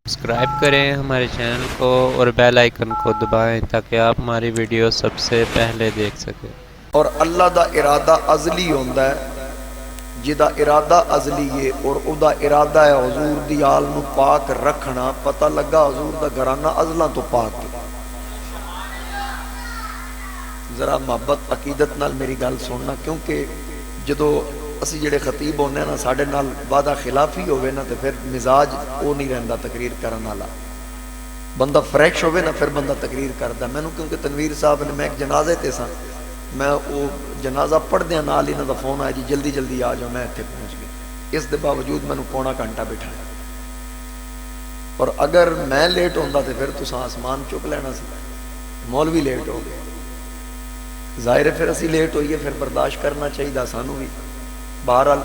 Subscribe کریں ہمارے channel کو اور بیل آئیکن کو دبائیں تاکہ آپ ہماری ویڈیو سب سے پہلے دیکھ سکیں۔ اور اللہ دا ارادہ ازلی ہوندا ہے، جدا ارادہ ازلی ہے اور او دا ارادہ ہے حضور دی آل نو پاک رکھنا۔ پتہ لگا حضور دا گھرانہ ازلاں تو پاک ہے۔ ذرا محبت عقیدت نال میری گل سننا، کیونکہ جدو اسی جڑے خطیب ہونے نا ساڈے نال وعدہ خلافی ہوئے نا تے پھر مزاج او نہیں رہندا تقریر کرن والا، بندہ فریش ہوئے نا پھر بندہ تقریر کردا۔ مینوں کیونکہ تنویر صاحب نے، میں ایک جنازے تے سا، میں وہ جنازہ پڑھ دیا نال انہاں دا فون آیا جی جلدی جلدی آ جاؤ، میں اتنے پہنچ گیا۔ اس دے باوجود مینوں پونا گھنٹہ بٹھایا، اور اگر میں لیٹ ہوندا تے پھر تساں آسمان چک لینا سی۔ مولوی لیٹ ہو گئے، ظاہر ہے پھر اسی لیٹ ہوئیے، پھر برداشت کرنا چاہیے سانوں بھی۔ بہرحال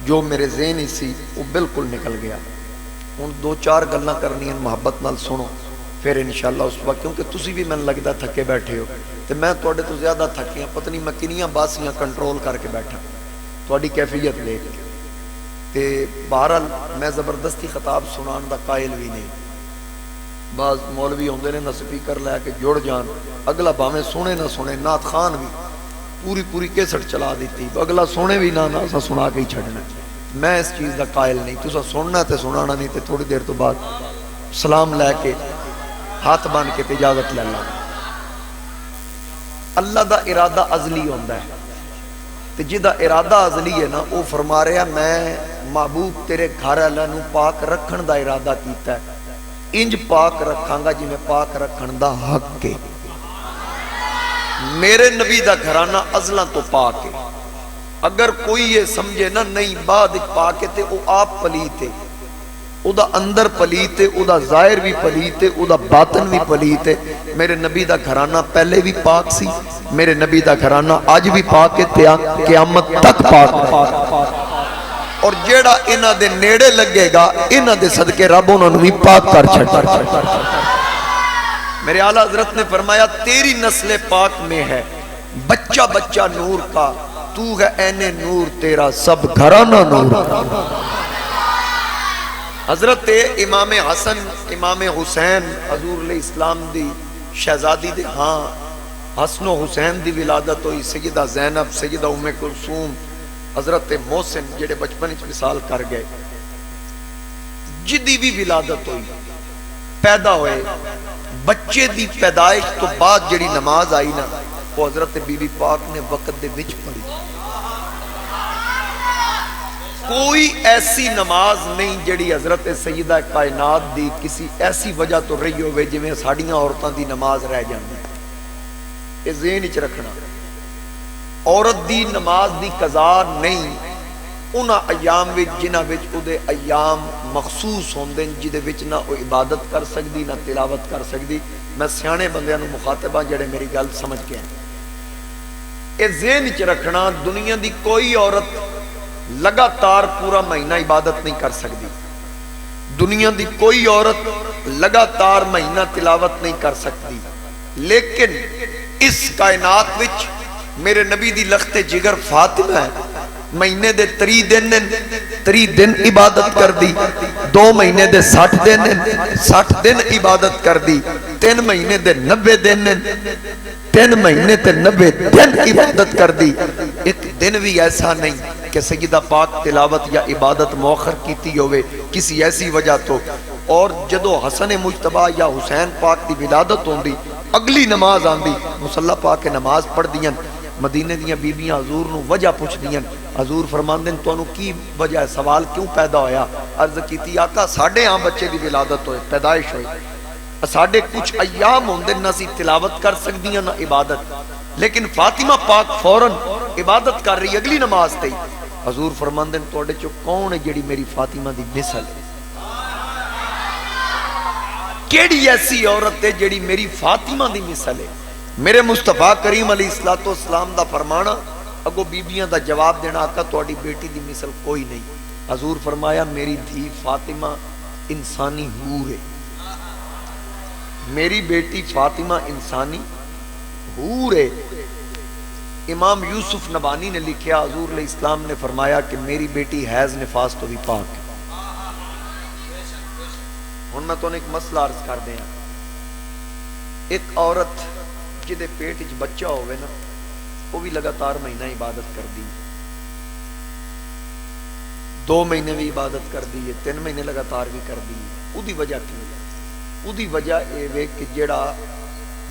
جو میرے ذہن ہی سی وہ بالکل نکل گیا۔ ہن دو چار گلاں کرنی ہیں، محبت نال سنو، پھر انشاءاللہ اس وقت، کیونکہ تسی بھی من لگدا تھکے بیٹھے ہو تے میں تواڈے تو زیادہ تھکیاں، پتہ نہیں میں کنیاں باسیاں کنٹرول کر کے بیٹھا تواڈی کیفیت لے کے تے۔ بہرحال میں زبردستی خطاب سنان دا قائل بھی نہیں۔ بعض مولوی ہوندے نے نا سپیکر لے کے جڑ جان، اگلا بھاویں سنے نہ سنے، نعت خان بھی پوری کیسٹ چلا دیتی، اگلا سنے بھی نہ اسا سنا کے ہی چھڑنا۔ میں اس چیز دا قائل نہیں، تسا سننا تے سنانا نہیں تے تھوڑی دیر تو بعد سلام لے کے ہاتھ بن کے تے اجازت لے لاں۔ اللہ دا ارادہ ازلی ہوندا ہے تے جدا ارادہ ازلی ہے نا، وہ فرما رہا میں محبوب تیرے گھر والے نو پاک رکھن دا ارادہ کیتا ہے، انج پاک رکھاں گا جی میں پاک رکھن دا حق کے۔ میرے نبی دا گھرانہ ازلاں تو پاک ہے۔ اگر کوئی یہ سمجھے نا نہیں بعد پاک ہے تے او آپ پلیت ہے، او دا اندر پلیت ہے، او دا ظاہر بھی پلیت ہے، او دا باطن بھی پلیت ہے۔ میرے نبی دا گھرانہ پہلے بھی پاک سی، میرے نبی دا گھرانہ آج بھی پاک ہے، قیامت تک پاک ہے۔ اور جیڑا انہ دے نیڑے لگے گا انہ دے صدقے رب انہوں نے بھی پاک کر چھڑ۔ میرے اعلیٰ حضرت نے فرمایا تیری نسل پاک میں ہے بچہ بچہ نور کا، تو ہے عین نور تیرا سب گھرانہ نور کا۔ حضرت امام حسن امام حسین حضور علیہ السلام دی شہزادی دے، ہاں حسن و حسین دی ولادت ہوئی، سیدہ زینب، سیدہ ام کلثوم، حضرت محسن جڑے بچپن وچ وصال کر گئے، جدی بھی ولادت ہوئی، پیدا ہوئے، بچے دی پیدائش تو بعد جڑی نماز آئی نا وہ حضرت بی بی پاک نے وقت دے وچ پڑھی۔ کوئی ایسی نماز نہیں جڑی حضرت سیدہ کائنات دی کسی ایسی وجہ تو رہی ہوئے جویں ساڈیاں عورتاں دی نماز رہ جاندی۔ یہ ذہن وچ رکھنا، عورت دی نماز دی قضا نہیں انہاں ایام وچ جنہاں وچ او دے ایام مخصوص ہوندے جدے وچ نہ او عبادت کر سکدی نہ تلاوت کر سکدی۔ میں سیانے بندیاں نو مخاطبہ جڑے میری گل سمجھ کے ہیں، اے ذہن وچ رکھنا دنیا دی کوئی عورت لگاتار پورا مہینہ عبادت نہیں کر سکتی، دنیا دی کوئی عورت لگاتار مہینہ تلاوت نہیں کر سکتی، لیکن اس کائنات وچ میرے نبی دی لخت جگر فاطمہ ہے، مہینے دے 30 دن عبادت کر دی، 2 مہینے دے 60 دن عبادت کر دی، 3 مہینے دے 90 دن، 3 مہینے تے 90 دن عبادت کر دی۔ ایک دن بھی ایسا نہیں کہ سیدہ پاک تلاوت یا عبادت مؤخر کیتی ہوئے کسی ایسی وجہ تو۔ اور جدو حسن مجتبی یا حسین پاک دی ولادت ہوندی، اگلی نماز آندی، مصلی پاک کے نماز پڑھ دیاں، مدینے دیاں بیبیاں حضور نو وجہ پوچھ دیاں، حضور فرماندے تو انہوں کی وجہ ہے، سوال کیوں پیدا ہویا؟ عرض کیتی آقا ساڑھے ہاں بچے دی ولادت ہوئے، پیدائش ہوئی، ساڑھے کچھ ایام ہوندے نہ سی تلاوت کر سکدیاں نہ عبادت، لیکن فاطمہ پاک فوراً عبادت کر رہی اگلی نماز تے۔ حضور فرماندے تو اڈے چو کون ہے جڑی میری فاطمہ دی مثل ہے؟ کیڑی ایسی عورت ہے جڑی میری فاطمہ دی مثل ہے؟ میرے مصطفیٰ کریم علیہ السلام دا فرمانا، اگو بیبیاں دا جواب دینا آقا تواڈی بیٹی دی مثل کوئی نہیں۔ حضور فرمایا میری دھی فاطمہ انسانی حور ہے، میری بیٹی فاطمہ انسانی حور ہے۔ امام یوسف نبانی نے لکھیا حضور علیہ السلام نے فرمایا کہ میری بیٹی حیض نفاس تو بھی پاک ہے۔ ہن میں تانوں ایک مسئلہ عرض کر دیاں. ایک عورت جدے پیٹ وچ بچہ ہوئے نا وہ بھی لگاتار مہینہ عبادت کر دی, 2 مہینے بھی عبادت کر دی, 3 مہینے لگاتار بھی کر دی. اودی وجہ کی ہے؟ اودی وجہ اے وے کہ جڑا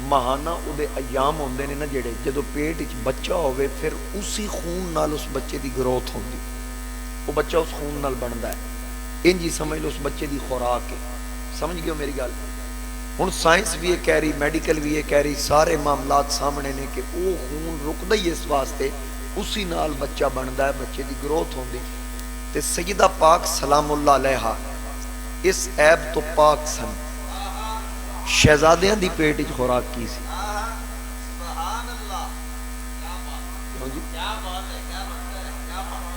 ماہانہ اودے ایام ہوندے نے نا جڑے جدو پیٹ وچ بچہ ہوئے پھر اسی خون نال اس بچے دی گروتھ ہوندی, وہ بچہ اس خون نال بندا ہے. انجی سمجھ لو اس بچے دی خوراک ہے. سمجھ گئے ہو میری گل؟ ہن سائنس بھی یہ کہہ رہی, میڈیکل بھی یہ کہہ رہی, سارے معاملات سامنے نے کہ وہ خون رکدا ہی اس واسطے اسی نال بچہ بندا ہے, بچے دی گروتھ ہوندی. تے سیدہ پاک سلام اللہ علیہا اس عیب تو پاک سن. شہزادیاں دی پیٹ وچ خوراک کی سی؟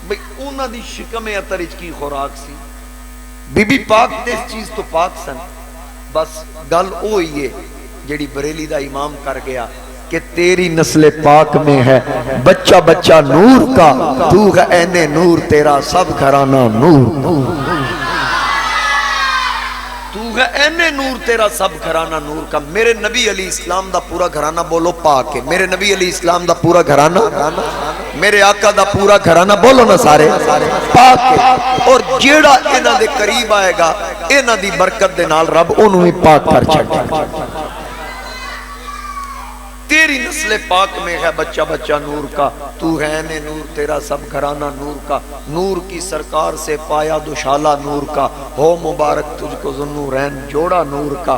بھئی انہاں دی شکم عطر وچ کی خوراک سی؟ بی بی پاک تے اس چیز تو پاک سن. بس گل وہی ہے جڑی بریلی دا امام کر گیا کہ تیری نسل پاک میں ہے بچہ بچہ نور کا, تو ہے عین نور تیرا سب گھرانہ نور. تو ہے عین نور تیرا سب گھرانہ نور کا. میرے نبی علیہ السلام دا پورا گھرانہ بولو پاک ہے. میرے نبی علیہ السلام دا پورا گھرانہ, میرے آقا دا پورا گھرانہ بولو نا سارے پاک ہے. اور جیڑا انہاں دے قریب آئے گا انہاں دی برکت دے نال رب انہوں ہی پاک کر چھڑے. تیری نسل پاک میں ہے بچہ بچہ نور کا, تو ہے عین نور تیرا سب گھرانہ نور کا. نور کی سرکار سے پایا دوشالہ نور کا, ہو مبارک تجھ کو ذوالنورین جوڑا نور کا.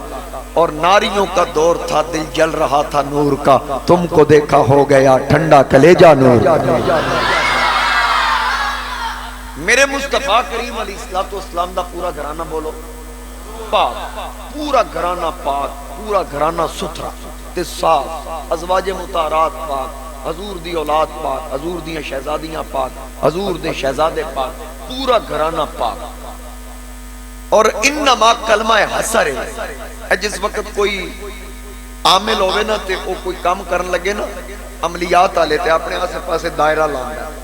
اور ناریوں کا دور تھا دل جل رہا تھا نور کا, تم کو دیکھا ہو گیا ٹھنڈا کلیجہ نور. میرے مصطفیٰ کریم علیہ السلام دا پورا گھرانہ بولو پاک, پورا گھرانہ پاک, پورا گھرانہ ستھرا تے صاف, ازواج مطہرات پاک, حضور دی اولاد پاک, حضور دی شہزادیاں پاک, حضور دے شہزادے پاک, پورا گھرانہ پاک. اور انما کلمہ حسر ہے. جس وقت کوئی عامل ہوئے نا تے وہ کوئی کام کرن لگے نا عملیات آلے تے اپنے آسے پاسے دائرہ لاندا ہے,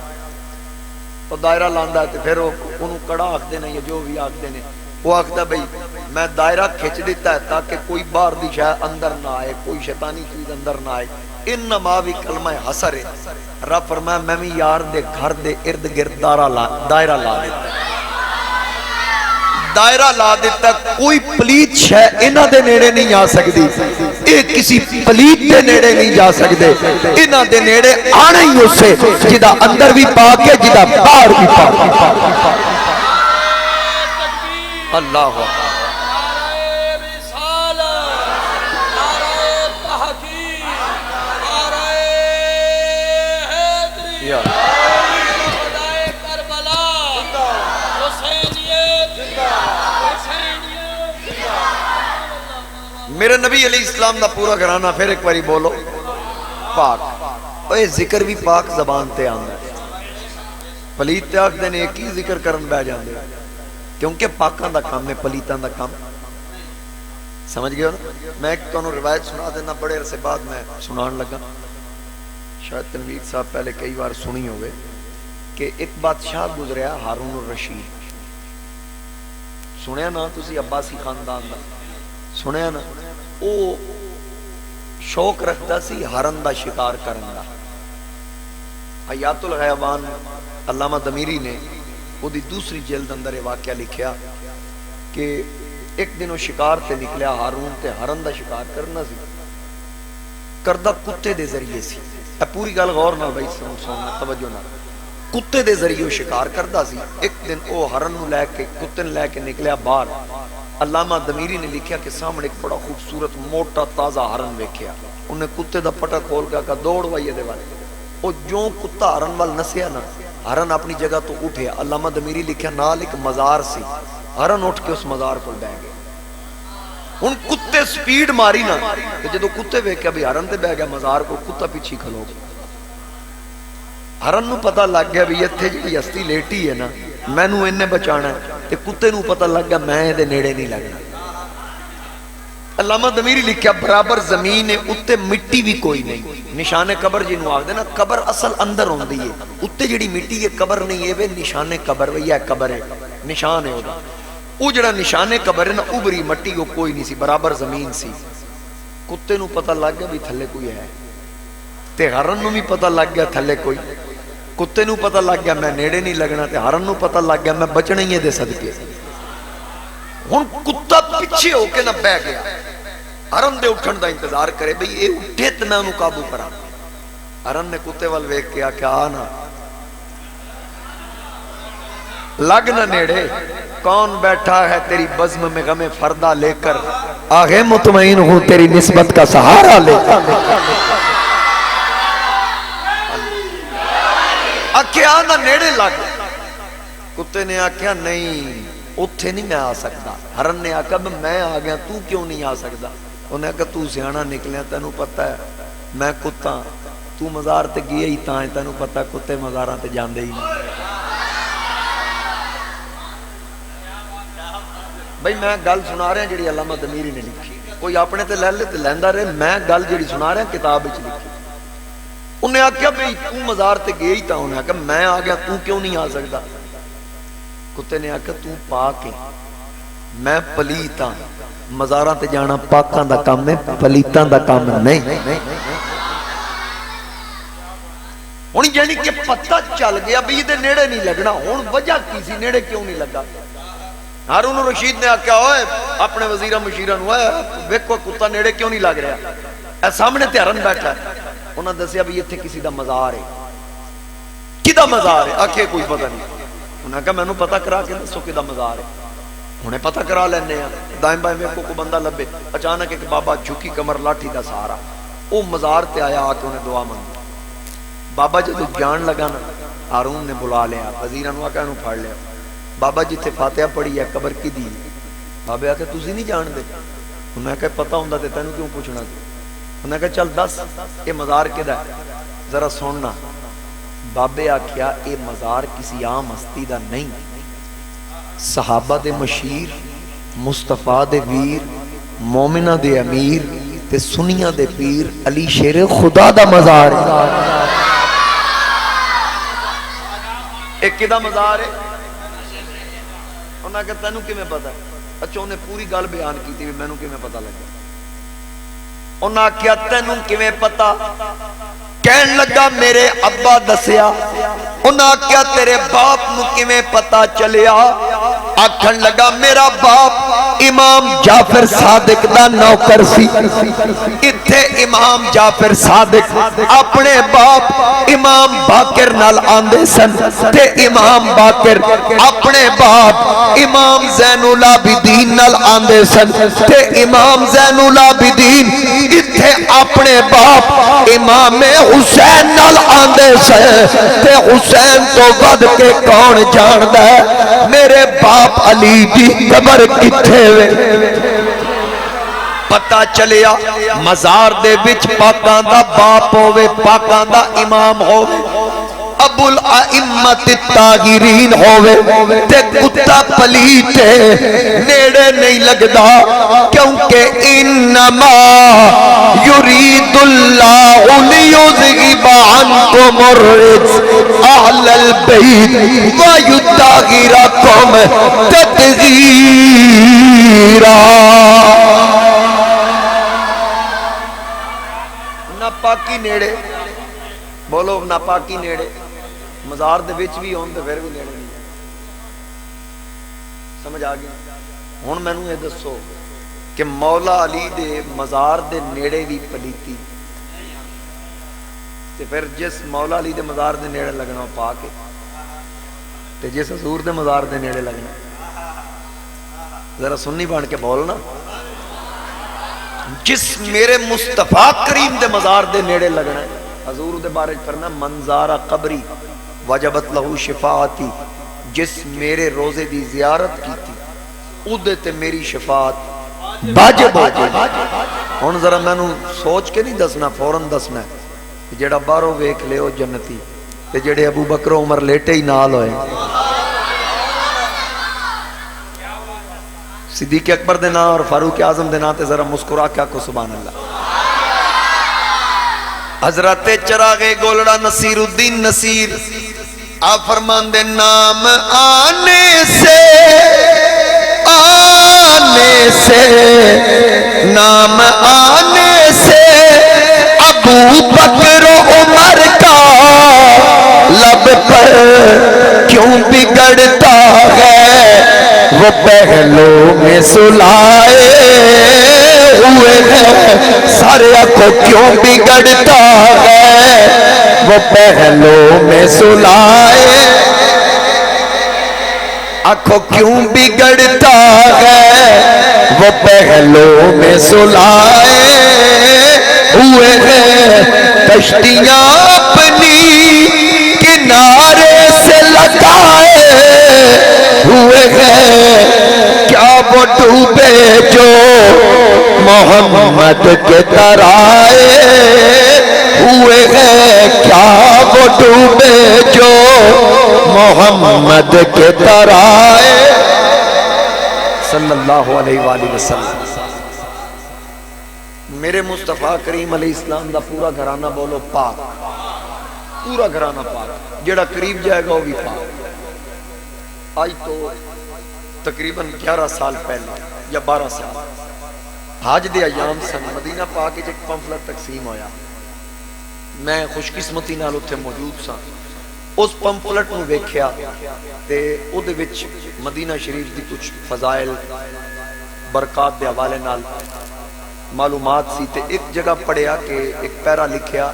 تو دائرہ لاندا ہے تے پھر انہوں کڑا آکھ دینا یا جو بھی آکھ دینے, وہ آکھتا بھئی میں دائرہ کھچ دیتا ہے تاکہ کوئی باہر دی شاہ اندر نہ آئے, کوئی شیطانی چیز اندر نہ آئے. انما بھی کلمہ حسر ہے. رب فرمایا میں بھی یار دے گھر دے ارد گرد دائرہ لا دیتا, دائرہ لا دیتا. کوئی پلیت شے انہاں دے نیڑے نہیں آ سکتی, اے کسی پلیت دے نیڑے نہیں جا سکتے. انہاں دے نیڑے آنا ہی اسے جدہ اندر بھی پاک ہے جدہ باہر بھی پاک ہے. اللہ ہو میرے نبی علیہ السلام دا پورا گھرانہ پھر ایک باری بولو پاک. اے ذکر بھی پاک زبان تے آندا ہے. پلیت تے آکھ دینے ایک ہی ذکر کرن بہ جاندے کیونکہ پاکاں دا کام ہے, پلیتاں دا کام. سمجھ گئے ہو نا؟ میں ایک تو روایت سنا دینا, بڑے عرصے بعد میں سنان لگا, شاید تنویر صاحب پہلے کئی بار سنی ہوئے کہ ایک بادشاہ گزریا ہارون الرشید. سنیا نا تسی عباسی خاندان دا سنیا نا؟ او شوق رکھتا سی ہرن دا شکار کرن دا. حیات الغیبان علامہ دمیری نے وہ دی دوسری جلد اندر واقعہ لکھیا کہ ایک دن وہ شکار تے نکلیا ہارون تے ہرن دا شکار کرنا سی, کردہ کتے دے ذریعے سی. اے پوری گل غور نہ بھائی سننا توجہ نہ, کتے دے ذریعے شکار کردہ سی. ایک دن وہ ہرن نو لے کے کتے نو لے کے نکلیا باہر. علامہ دمیری نے لکھیا کہ سامنے ایک بڑا خوبصورت موٹا تازہ ہرن ویکھیا. انہیں کتے دا پٹا کھول کے کہا دوڑ وائیے دے والے. وہ جو کتا ہرن وال نسیا نا, ہرن اپنی جگہ تو اٹھے. علامہ دمیری لکھیا نال ایک مزار سی, ہرن اٹھ کے اس مزار کو بہ گئے. ان کتے سپیڈ ماری نا کہ جدو کتے ویکھیا بھی ہرن تے بہ گیا مزار کو, کتا پیچھے کھلو گیا. ہرن نو پتہ لگ گیا بھی اتھے جی ہستی لیٹی ہے نا میں نو انہیں بچانا ہے, تے کتے نو پتہ لگ گیا میں دے نیڑے نہیں لگنا. علامہ دمیری لکھیا برابر زمین ہے اتے مٹی بھی کوئی نہیں. نشان قبر جنہوں آگ دینا, قبر اصل اندر ہوں دی ہے, اتے جڑی مٹی ہے قبر نہیں ہے, وہ نشان قبر وہی ہے, قبر ہے نشان ہے. وہ جڑا نشانے قبر ہے نا ابری مٹی وہ کوئی نہیں سی برابر زمین سی کتے نو پتہ لگ گیا بھی تھلے کوئی ہے تے ہرن نو بھی پتہ لگ گیا تھلے کوئی کتے نو پتہ لگ گیا میں نیڑے نہیں لگنا تے ہرن نو پتہ لگ گیا میں بچنا ہی ہے دے صدقے ہن کتا پیچھے ہو کے نہ بہ گیا ہرن دے اٹھن دا انتظار کرے بھئی اے اٹھے تے نہ نو قابو کرا ہرن نے کتے وال ویکھ کے آکھیا آنا لگ نہ نیڑے کون بیٹھا ہے تیری بزم میں غم فردہ لے کر آگے مطمئن ہوں تیری نسبت کا سہارا لے کر آکھیا نہ نیڑے لگ کتے نے آکھیا نہیں اتھے نہیں میں آ سکتا ہرن نے آکھا میں آ گیا تو کیوں نہیں آ سکتا انہیں کہا تو سیانا نکلیا تینوں پتہ ہے میں کتا تو مزار تے گیا ہی تاں تینوں پتہ ہے کتے مزاراں تے جاندے ہی نہیں بھئی میں گل سنا رہا ہیں جڑی علامہ دمیری نے لکھی کوئی اپنے تے لے لے تے لیندہ رہے میں گل جڑی سنا رہا ہیں کتاب وچ لکھی انہیں آکھیا بھئی تو مزار تے گیا ہی تھا انہیں آکھیا میں آ گیا تو کیوں نہیں آ سکتا کتے نے آکھیا تو پاک ہے میں پلیتا مزاراں تے جانا پاکاں دا کام ہے پلیتاں دا کام نہیں ہن یعنی کہ پتہ چل گیا بھی یہ نیڑے نہیں لگنا ہن وجہ کسی نیڑے کیوں نہیں لگا ہارون رشید نے آکھیا ہوئے اپنے وزیرہ مشیرہ نو ویکھو کتا نیڑے کیوں نہیں لگ رہا اے سامنے تے ہرن بیٹھا ہے انہاں دسیا بھی ایتھے کسی دا مزار ہے کدا مزار ہے آکھے کوئی پتہ نہیں انہاں کہا میں نو پتہ کرا کے دسو کدا مزار ہے انہیں پتہ کرا لینے ہیں دائیں بائیں ویکھو کو بندہ لبے اچانک ایک بابا جھکی کمر لاٹھی دا سہارا او مزار تے آیا آ کے انہیں دعا مانگی بابا جدو جان لگا نا ہارون نے بلا لیا وزیرہ نو آکھیا انہوں پھاڑ لیا بابا جی تھے فاتحہ پڑھی ہے قبر کی دی بابے آکھے تُسی نہیں جان دے انہوں نے کہا پتہ ہوندہ تے تینوں کیوں پوچھنا دے انہوں نے کہا چل دس یہ مزار کے دا ذرا سننا بابے آکھیا یہ مزار کسی عام ہستی دا نہیں صحابہ دے مشیر مصطفیٰ دے ویر مومنہ دے امیر تے سنیہ دے پیر علی شیر خدا دا مزار ایک کدا مزار ہے انہوں نے کہا تینوں کی میں پتا اچھا انہیں پوری گل بیان کی تھی میں نوں کی میں پتا لگا انہوں نے کہا تینوں کی میں پتا کہن لگا میرے ابا دسیا انہوں نے کہا تیرے باپ نوں کی میں پتا چلیا آکھن لگا میرا باپ امام جعفر صادق دا نوکر سی اتھے امام جعفر صادق اپنے باپ امام باقر نال آندے سن تے امام باقر اپنے باپ امام زین العابدین نال آندے سن تے امام زین العابدین اتھے اپنے باپ امام حسین نال آندے سن تے حسین تو ود کے کون جاندہ ہے میرے باپ علی دی قبر کتھے وے پتہ چلیا مزار دے وچ پاکاں دا باپ ہووے پاکاں دا امام ہووے ابو الائمت الطاہرین ہووے تے کتا پلیتے نیڑے نہیں لگدا کیونکہ انما یرید اللہ لیذہب عنکم الرجس اہل البیت ویطہرکم تطہیرا ناپاکی نیڑے بولو ناپاکی نیڑے مزار دے وچ بھی ہون تے پھر بھی نیڑے نہیں سمجھ آ گیا ہن مینوں یہ دسو کہ مولا علی دے مزار دے نیڑے بھی پلیتی تے پھر جس مولا علی دے مزار دے نیڑے لگنا پاک ہے تے جس حضور دے مزار دے نیڑے لگنا ذرا سنی بن کے بولنا جس میرے مصطفیٰ کریم دے مزار دے نیڑے لگنا ہے حضور دے بارے فرنا منظار قبری وجبت لہو شفاعتی جس میرے روزے دی زیارت کی تھی اودے تے میری شفاعت واجب ہو جائے ہن ذرا مینوں سوچ کے نہیں دسنا فوراں دسنا ہے جڑا باہروں ویکھ لے او جنتی تے جڑے ابو بکر عمر لیٹے ہی نال ہوئے صدیق اکبر دے نام اور فاروق اعظم دے نام تے ذرا مسکرا کے آکھو سبحان اللہ حضرت چراغ گولڑا نصیر الدین نصیر آپ فرمان دے نام آنے سے آنے سے نام آنے سے ابو بکر و عمر کا لب پر کیوں بگڑتا ہے وہ پہلو میں سلائے ہوئے ہیں سارے کو کیوں بگڑتا ہے وہ پہلو میں سلائے آنکھوں کیوں بگڑتا ہے وہ پہلو میں سلائے ہوئے ہیں کشتیاں اپنی کنارے سے لگائے ہوئے ہیں کیا وہ ڈوبے جو محمد کے ترائے ہوئے ہیں کیا وہ ڈوبے جو محمد کے ترائے صلی اللہ علیہ وآلہ وسلم. میرے مصطفیٰ کریم علیہ السلام دا پورا گھرانہ بولو پاک. پورا گھرانہ پاک. جڑا قریب جائے گا وہ بھی پاک. آج تو تقریباً 11 سال پہلے یا 12 سال حج دے ایام سن مدینہ پاک ایک پمفلٹ تقسیم ہویا. میں خوش قسمتی نال اتھے موجود سا. اس پمفلٹ نو ویکھیا تے او دے وچ مدینہ شریف دی کچھ فضائل برکات دے حوالے نال معلومات سی. تے ایک جگہ پڑھیا کہ ایک پیرا لکھیا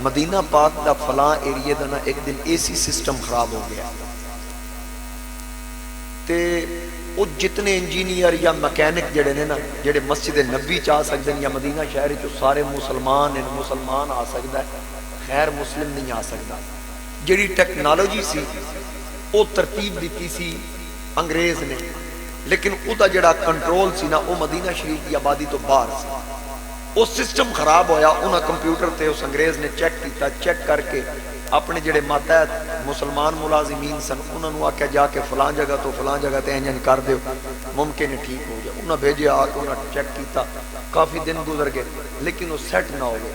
مدینہ پاک دا فلاں ایریے دا نا ایک دن اے سی سسٹم خراب ہو گیا تے وہ جتنے انجینئر یا مکینک جڑے نے نا جڑے مسجد نبی چاہ سکتے ہیں یا مدینہ شہر جو سارے مسلمان آ سکتا ہے غیر مسلم نہیں آ سکتا. جڑی ٹیکنالوجی سی وہ ترتیب دیتی سی انگریز نے لیکن او دا جڑا کنٹرول سی نا وہ مدینہ شریف کی آبادی تو باہر سی. وہ سسٹم خراب ہویا انہاں کمپیوٹر تے اس انگریز نے چیک کیتا. چیک کر کے اپنے جڑے ماتحت مسلمان ملازمین سن انہوں نے آکھیا جا کے فلان جگہ تو فلان جگہ تے انجن کر دیو ممکن ہے ٹھیک ہو جائے. انہوں بھیجے آ کے انہوں چیک کیتا. کافی دن گزر گئے لیکن وہ سیٹ نہ ہو گئے.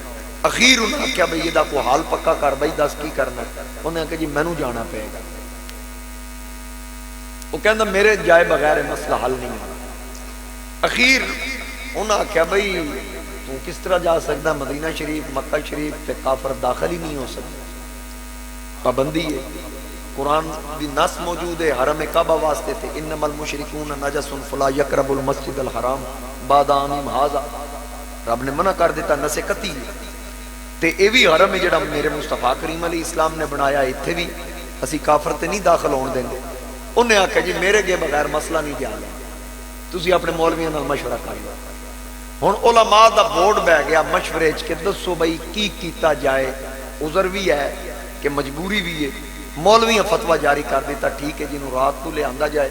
اخیر انہوں نے کہا بھئی یہ دا کوئی حال پکا کر بھئی دس کی کرنا ہے. انہوں نے کہا جی میں نو جانا پہے گا. وہ کہنا میرے جائے بغیر مسئلہ حل نہیں ہے. اخیر انہوں نے کہا بھئی تو کس طرح جا سکتا مدینہ شریف مکہ شریف تے کافر داخل ہی نہیں ہو سکتا. پابندی ہے. قرآن دی نص موجود ہے حرم کعبہ واسطے تھے انما المشرکون نجس فلا یقربوا المسجد الحرام بعد عامهم هذا. رب نے منع کر دیتا نس قطعی تے اے وی حرم ہے جڑا میرے مصطفیٰ کریم علیہ السلام نے بنایا. ایتھے بھی اسی کافر تے نہیں داخل ہون دیں گے. انہیں آکھا جی میرے گے بغیر مسئلہ نہیں دیا گیا تسی اپنے مولویوں نال مشورہ کر لو. ہن علماء دا بورڈ بہ گیا مشورے چ کہ دسو بھائی کی کیتا جائے. عذر بھی ہے کہ مجبوری بھی ہے. مولویاں فتویٰ جاری کر دیتا ٹھیک ہے جنہوں رات کو لے آندا جائے.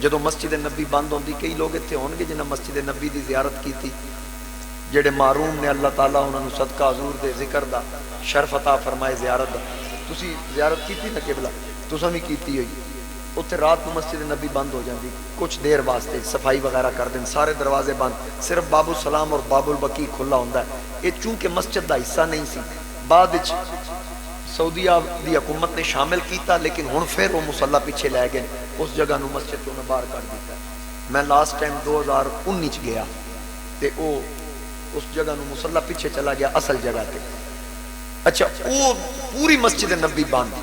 جدو مسجد نبی بند ہوندی کئی لوگ اتنے ہون گے جنہاں مسجد نبی دی زیارت کی تھی جڑے معروم نے اللہ تعالیٰ انہوں نے صدقہ حضور دے ذکر دا شرف عطا فرمائے زیارت دا. تسی زیارت کی تھی نا قبلہ تساں بھی کیتی ہوئی. اتنے رات کو مسجد نبی بند ہو جاندی کچھ دیر واسطے صفائی وغیرہ کر دیں سارے دروازے بند صرف باب السلام اور باب البقیع کھلا ہوندا ہے. یہ چونکہ مسجد دا حصہ نہیں سی بعد سعودیہ دی حکومت نے شامل کیتا لیکن ہن پھر وہ مصلی پیچھے لے گئے اس جگہ نو مسجد تو باہر کر دیتا. میں لاسٹ ٹائم 2019 چ گیا تے او اس جگہ نو مصلی پیچھے چلا گیا اصل جگہ تے. اچھا وہ پوری مسجد نبی بند.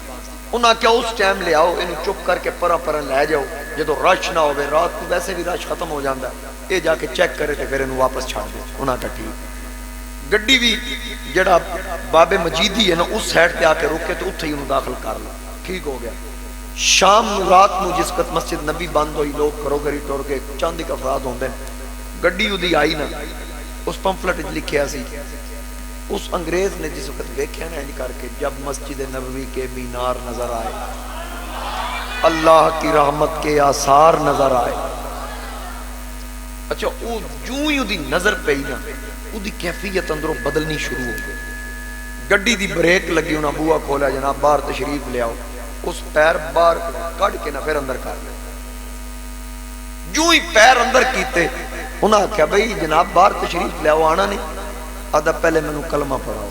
انہاں کیا اس ٹائم لے آؤ انہوں چپ کر کے پرا لے جاؤ جدو رش نہ ہوئے رات کو ویسے بھی رش ختم ہو جاندہ ہے. یہ جا کے چیک کرے تے پھر انہوں واپس چھاڑ دے. انہاں کا ٹھیک گڈی بھی جڑا باب مجیدی ہے نا اس سائڈ تے آ کے روکے تو اتھے ہی انہوں داخل کر لیا ٹھیک ہو گیا. شام رات نو جس وقت مسجد نبی بند ہوئی لوگ کرو گری ٹور کے چاند ایک افراد ہوندے گڈی ادی آئی نا اس پمفلٹ لکھیا سی اس انگریز نے جس وقت دیکھا نا کر کے جب مسجد نبوی کے مینار نظر آئے اللہ کی رحمت کے آثار نظر آئے. اچھا وہ جو ہی دی نظر پئی نا دی کیفیت اندروں بدلنی شروع ہو گئی. گڈی دی بریک لگی انہاں بوا کھولا جناب باہر تشریف لے آؤ. اس پیر باہر کٹ کے نہ پھر اندر کر لیا. جو ہی پیر اندر کیتے انہاں آکھیا بھئی جناب باہر تشریف لے آؤ آنا نہیں. آدھا پہلے میں نے کلمہ پڑھا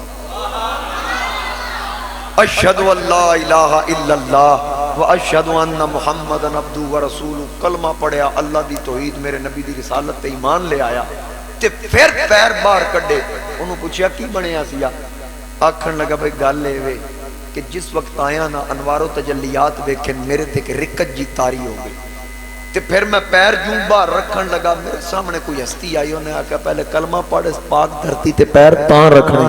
اشہدو اللہ الہ الا اللہ واشهد ان محمد عبدہ ورسولہ، کلمہ پڑھیا، اللہ دی توحید میرے نبی دی رسالت تے ایمان لے آیا، تے پھر پیر باہر کڈے، انہوں پوچھیا کی بنیا سیا؟ آکھن لگا بھائی گل اے وے کہ جس وقت آیا نا انوار و تجلیات ویکھن میرے تے کہ رکت جی تاری ہو گئی، تے پھر میں پیر جوں باہر رکھن لگا، میرے سامنے کوئی ہستی آئی، انہیں آکھا پہلے کلمہ پڑھ اس پاک دھرتی تے پیر تاں رکھنے۔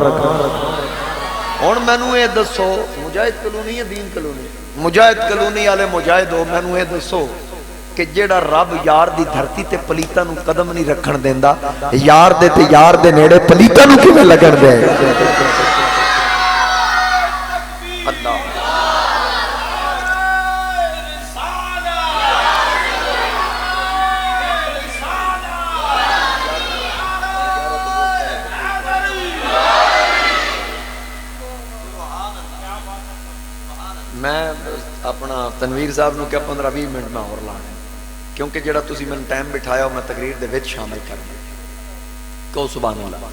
ہن مینوں اے دسو، مجاہد کلونی ہے دین کلونی، مجاہد کلونی والے مجاہد ہو، مینوں اے دسو کہ جیڑا رب یار دی دھرتی تے پلیتاں نوں قدم نہیں رکھن دیندا، یار دے تے یار دے نیڑے پلیتاں نوں کیویں لگن دے؟ اللہ میں اپنا تنویر صاحب نو کیا 15-20 منٹ میں اور لانا، کیونکہ جڑا تسی میں ٹائم بٹھایا میں تقریر دے وچ شامل کرنا۔ کہو سبحان اللہ۔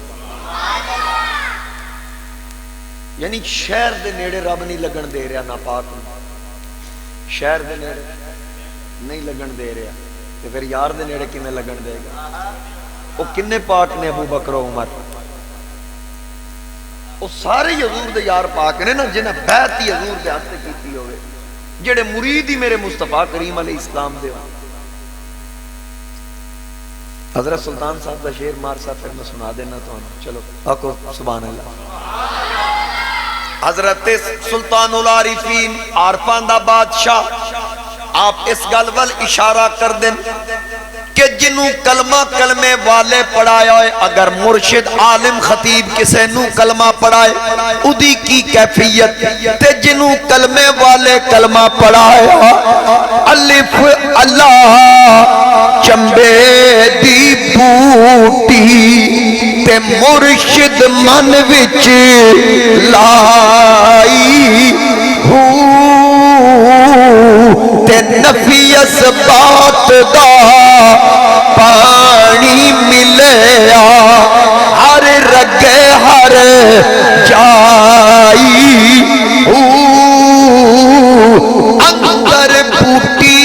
یعنی شہر دے نیڑے رب نہیں لگن دے رہا ناپاک نو، شہر دے نیڑے نہیں لگن دے رہا، تے پھر یار دے نیڑے کیویں لگن دے گا؟ وہ کنے پاک نے ابو بکر و عمر، وہ سارے حضور دے یار پاک نے نا، جنہیں بیعت ہی حضور دے ہاتھ تے کیتی ہوئے، جڑے مرید ہی میرے مصطفیٰ کریم علیہ السلام دے ہو۔ حضرت سلطان صاحب دا شعر مار صاحب پھر میں سنا دینا تو چلو آکو سبحان اللہ۔ حضرت سلطان العارفین عارفان دا بادشاہ، آپ اس گل ول اشارہ کر دیں کہ جنوں کلمہ کلمے والے پڑھایا ہے، اگر مرشد عالم خطیب کسے نو کلمہ پڑھائے ادھی کی کیفیت، تے جنوں کلمے والے کلمہ پڑھایا الف اللہ چمبے دی بوٹی تے مرشد من وچ لائی ہو، تے نفی اسبات دا پانی ملیا ہر رگے ہر جائی ہو، اندر بوٹی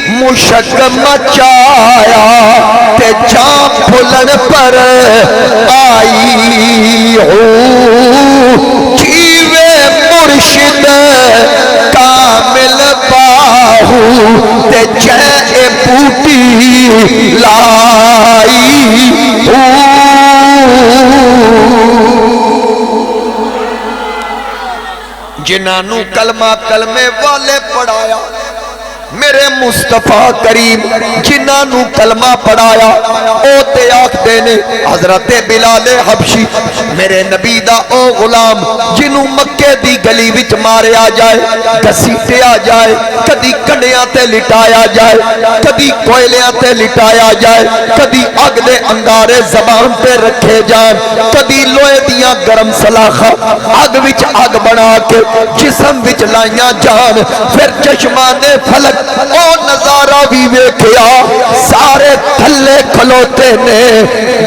مشک مچایا تے جاں پھلن پر آئی ہو، جیوے مرشد کامل باہو تے جے بوٹی لائی ہو۔ جنہاں کلمہ کلمے والے پڑھایا میرے مصطفیٰ کریم، جنہاں کلمہ پڑھایا او تے آکھدے نے حضرت بلال حبشی میرے نبی دا او غلام جنہوں مکے دی گلی وچ ماریا جائے، گھسیٹیا جائے، کدی کنڈیاں تے لٹایا جائے، کدی کوئلیاں تے لٹایا جائے، کدی اگ دے انگارے زبان تے رکھے جان، کدی لوہے دیاں گرم سلاخاں اگ وچ اگ بنا کے جسم وچ لائیاں جان، پھر چشمان فلک او نظارہ بھی ویکھیا، سارے تھلے کھلوتے نے،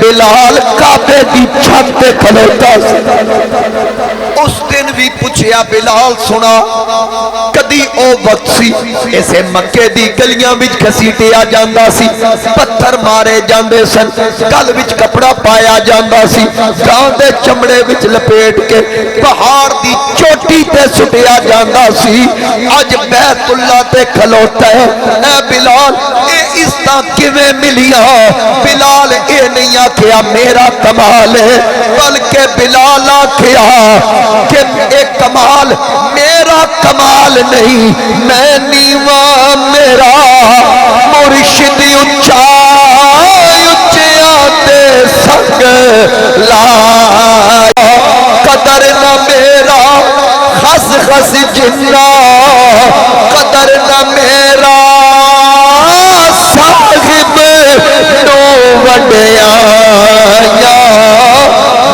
بلال کعبے دی چھت تے کھلوتا سی۔ اس دن بھی پوچھیا بلال سنا، کدی او وقت سی اسے مکے دی گلیاں وچ گھسیٹیا جاندا سی، پتھر مارے جاندے سن، گل وچ کپڑا پایا جاندا سی، گاں دے چمڑے وچ لپیٹ کے پہاڑ دی چوٹی تے سٹیا جاندا سی، اج بیت اللہ تے کھلوتا ہے۔ اے بلال اے اس طرح کیویں ملیا؟ بلال اے نہیں آکھیا میرا کمال ہے، بلکہ بلال آکھیا کہ اے کمال میرا کمال نہیں، میں نیواں میرا مرشد اچھا اچھیا تے سنگ لایا، قدر نہ میرا خس خس جنا، قدر نہ میرا صاحب نو وڈیا،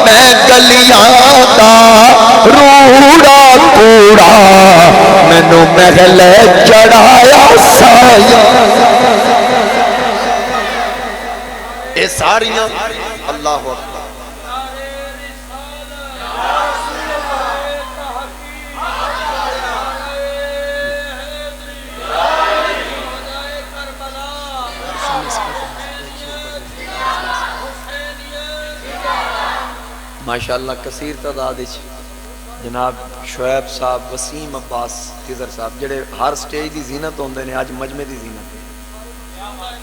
میں گلیاں دا روڑا کوڑا مینو محل چڑھایا سایا۔ اے ساریاں اللہ اکبر ماشاءاللہ کثیر تعداد جناب شعیب صاحب، وسیم عباس خضر صاحب جڑے ہر سٹیج دی زینت ہوندے نے، اج مجمع دی زینت ہے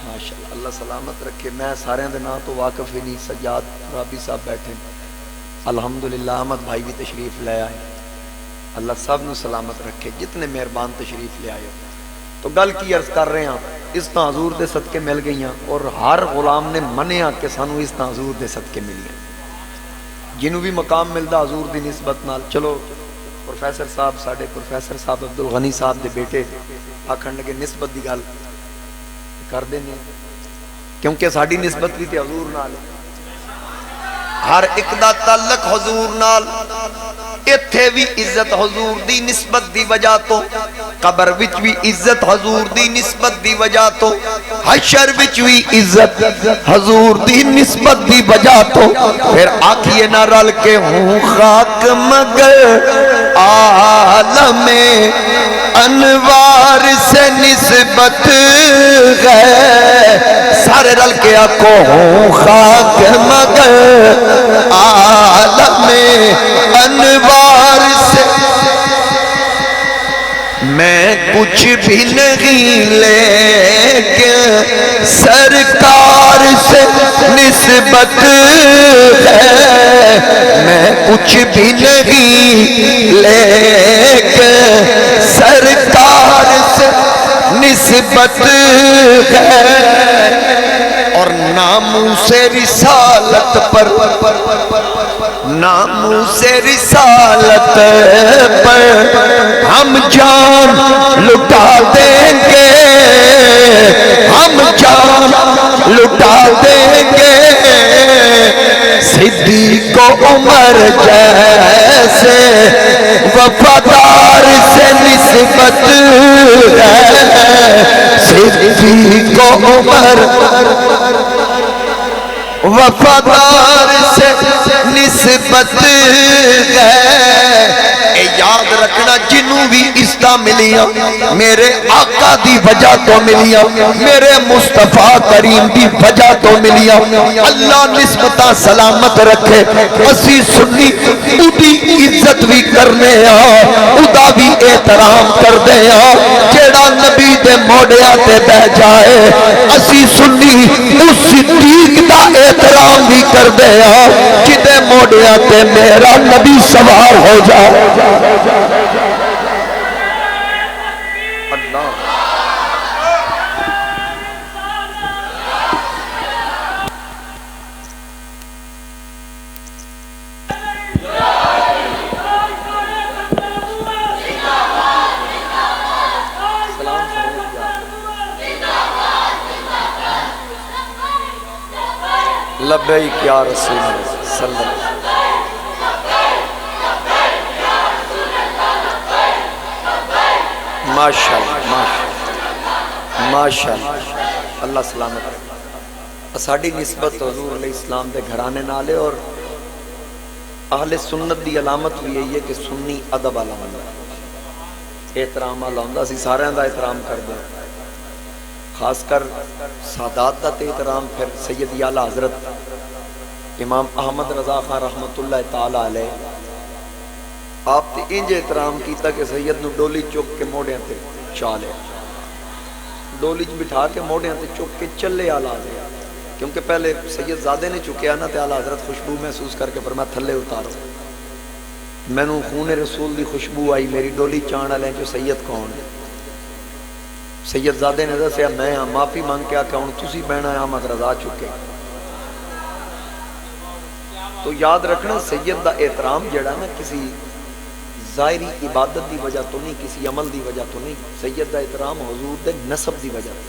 ماشاءاللہ۔ اللہ سلامت رکھے۔ میں سارے دے نام تو واقف ہی نہیں، سجاد رابی صاحب بیٹھے الحمدللہ، احمد بھائی بھی تشریف لے آئے، اللہ سب نو سلامت رکھے جتنے مہربان تشریف لے آئے۔ تو گل کی عرض کر رہے ہیں، اس طرح حضور دے صدقے مل گئی ہیں، اور ہر غلام نے منیا کہ سانو اس طرح حضور دے صدقے ملی ہیں، جنہوں بھی مقام ملدا حضور دی نسبت نال۔ چلو پروفیسر صاحب، ساڈے پروفیسر صاحب عبد الغنی صاحب دے بیٹے آکھن لگے نسبت دی گل کر دینے، کیونکہ ساڈی نسبت بھی تے حضور نال ہے، ہر ایک دا تعلق حضور نال۔ ایتھے بھی عزت حضور دی نسبت دی وجہ تو، قبر وچ بھی عزت حضور دی نسبت دی وجہ تو، حشر وچ بھی عزت حضور دی نسبت دی وجہ تو۔ پھر آکھیے نہ رل کے ہوں خاک مگر عالم انوار سے نسبت ہے، سارے رل کے آکھو ہوں خاک مگر عالم انوار سے، میں کچھ بھی نہیں لیکن سرکار سے نسبت ہے، میں کچھ بھی نہیں لیکن سرکار سے نسبت ہے، اور ناموس رسالت پر، ناموس رسالت پر ہم جان لٹا دیں گے، ہم جان لٹا دیں گے، صدیق و عمر جیسے وفادار سے نسبت ہے، صدیق و عمر وفادار سے نسبت ہے۔ اے یاد رکھنا جنوں بھی عزتاں ملیاں میرے آقا دی وجہ تو ملیاں، میرے مصطفیٰ کریم دی وجہ تو ملیاں۔ اللہ نسبتاں سلامت رکھے، اسی سنی اُدی عزت بھی کرنے اُدا بھی احترام کر دے جیڑا نبی دے موڑیاں تے بہ جائے، اسی سنی اس صدیق دا احترام بھی کر دے جدے موڑیاں تے میرا نبی سوار ہو جائے۔ اللہ لبیک یا رسول اللہ صلی اللہ علیہ وسلم۔ ماشاءاللہ ماشاءاللہ، اللہ سلامت رکھے۔ ساڑی نسبت حضور علیہ السلام دے گھرانے نالے، اور اہل سنت دی علامت بھی یہی ہے کہ سنی ادب والا بندہ، احترام والا ہوندا، سی سارے دا احترام کر دیں، خاص کر سادات دا احترام۔ پھر سید اعلیٰ حضرت امام احمد رضا خان رحمت اللہ تعالی علیہ، آپ تے انج احترام کیتا کہ سید نو ڈولی چک کے موڑیاں تے چالے، ڈولی بٹھا کے موڑیاں تے چک کے چلے اعلیٰ حضرت، کیونکہ پہلے سید زادے نے چکیا نا تے اعلیٰ حضرت خوشبو محسوس کر کے فرمایا تھلے اتارو، میں نو خون رسول دی خوشبو آئی، میری ڈولی چان والے جو سید کون ہے؟ سید زادے نے دسیا میں ہاں، معافی مانگ کے آکھا ہوں تسی بہنا احمد رضا چکے۔ تو یاد رکھنا سید دا احترام جڑا نا کسی ظاہری عبادت دی وجہ تو نہیں، کسی عمل دی وجہ تو نہیں، سید دا احترام حضور دے نسب دی وجہ تو۔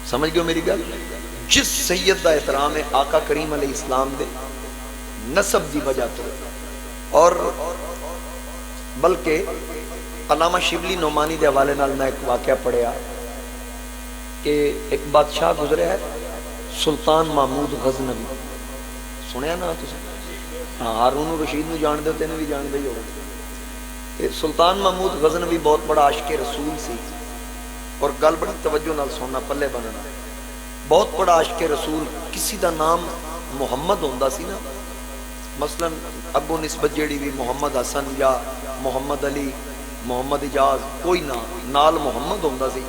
سمجھ گئے میری گل؟ جس سید دا احترام ہے آقا کریم علیہ السلام دے نسب دی وجہ تو، اور بلکہ علامہ شبلی نعمانی دے حوالے نال میں ایک واقعہ پڑھیا کہ ایک بادشاہ گزرے ہے سلطان محمود غزنوی، سنیا نا تسی؟ ہاں، ہارون رشید نو جان دے تینوں بھی جان دے ہو۔ سلطان محمود غزنوی بہت بڑا عاشق رسول سی، اور گل بڑی توجہ نال سننا پلے بننا، بہت بڑا عاشق رسول، کسی دا نام محمد ہوندا سی نا مثلا اگوں نسبت جیڑی بھی محمد حسن یا محمد علی محمد اجاز کوئی نال محمد ہوندا سی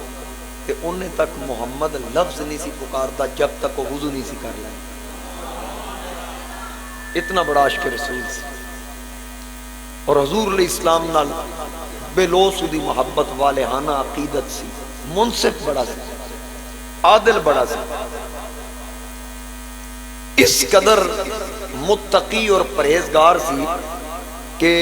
تے انہیں تک محمد لفظ نہیں سی پکاردا جب تک وہ وضو نہیں سی کر لیں. اتنا بڑا عاشق رسول سی اور حضور علیہ السلام نال بے لوث دی محبت والہانہ عقیدت سی. منصف بڑا سی, عادل بڑا سی, اس قدر متقی اور پرہیزگار سی کہ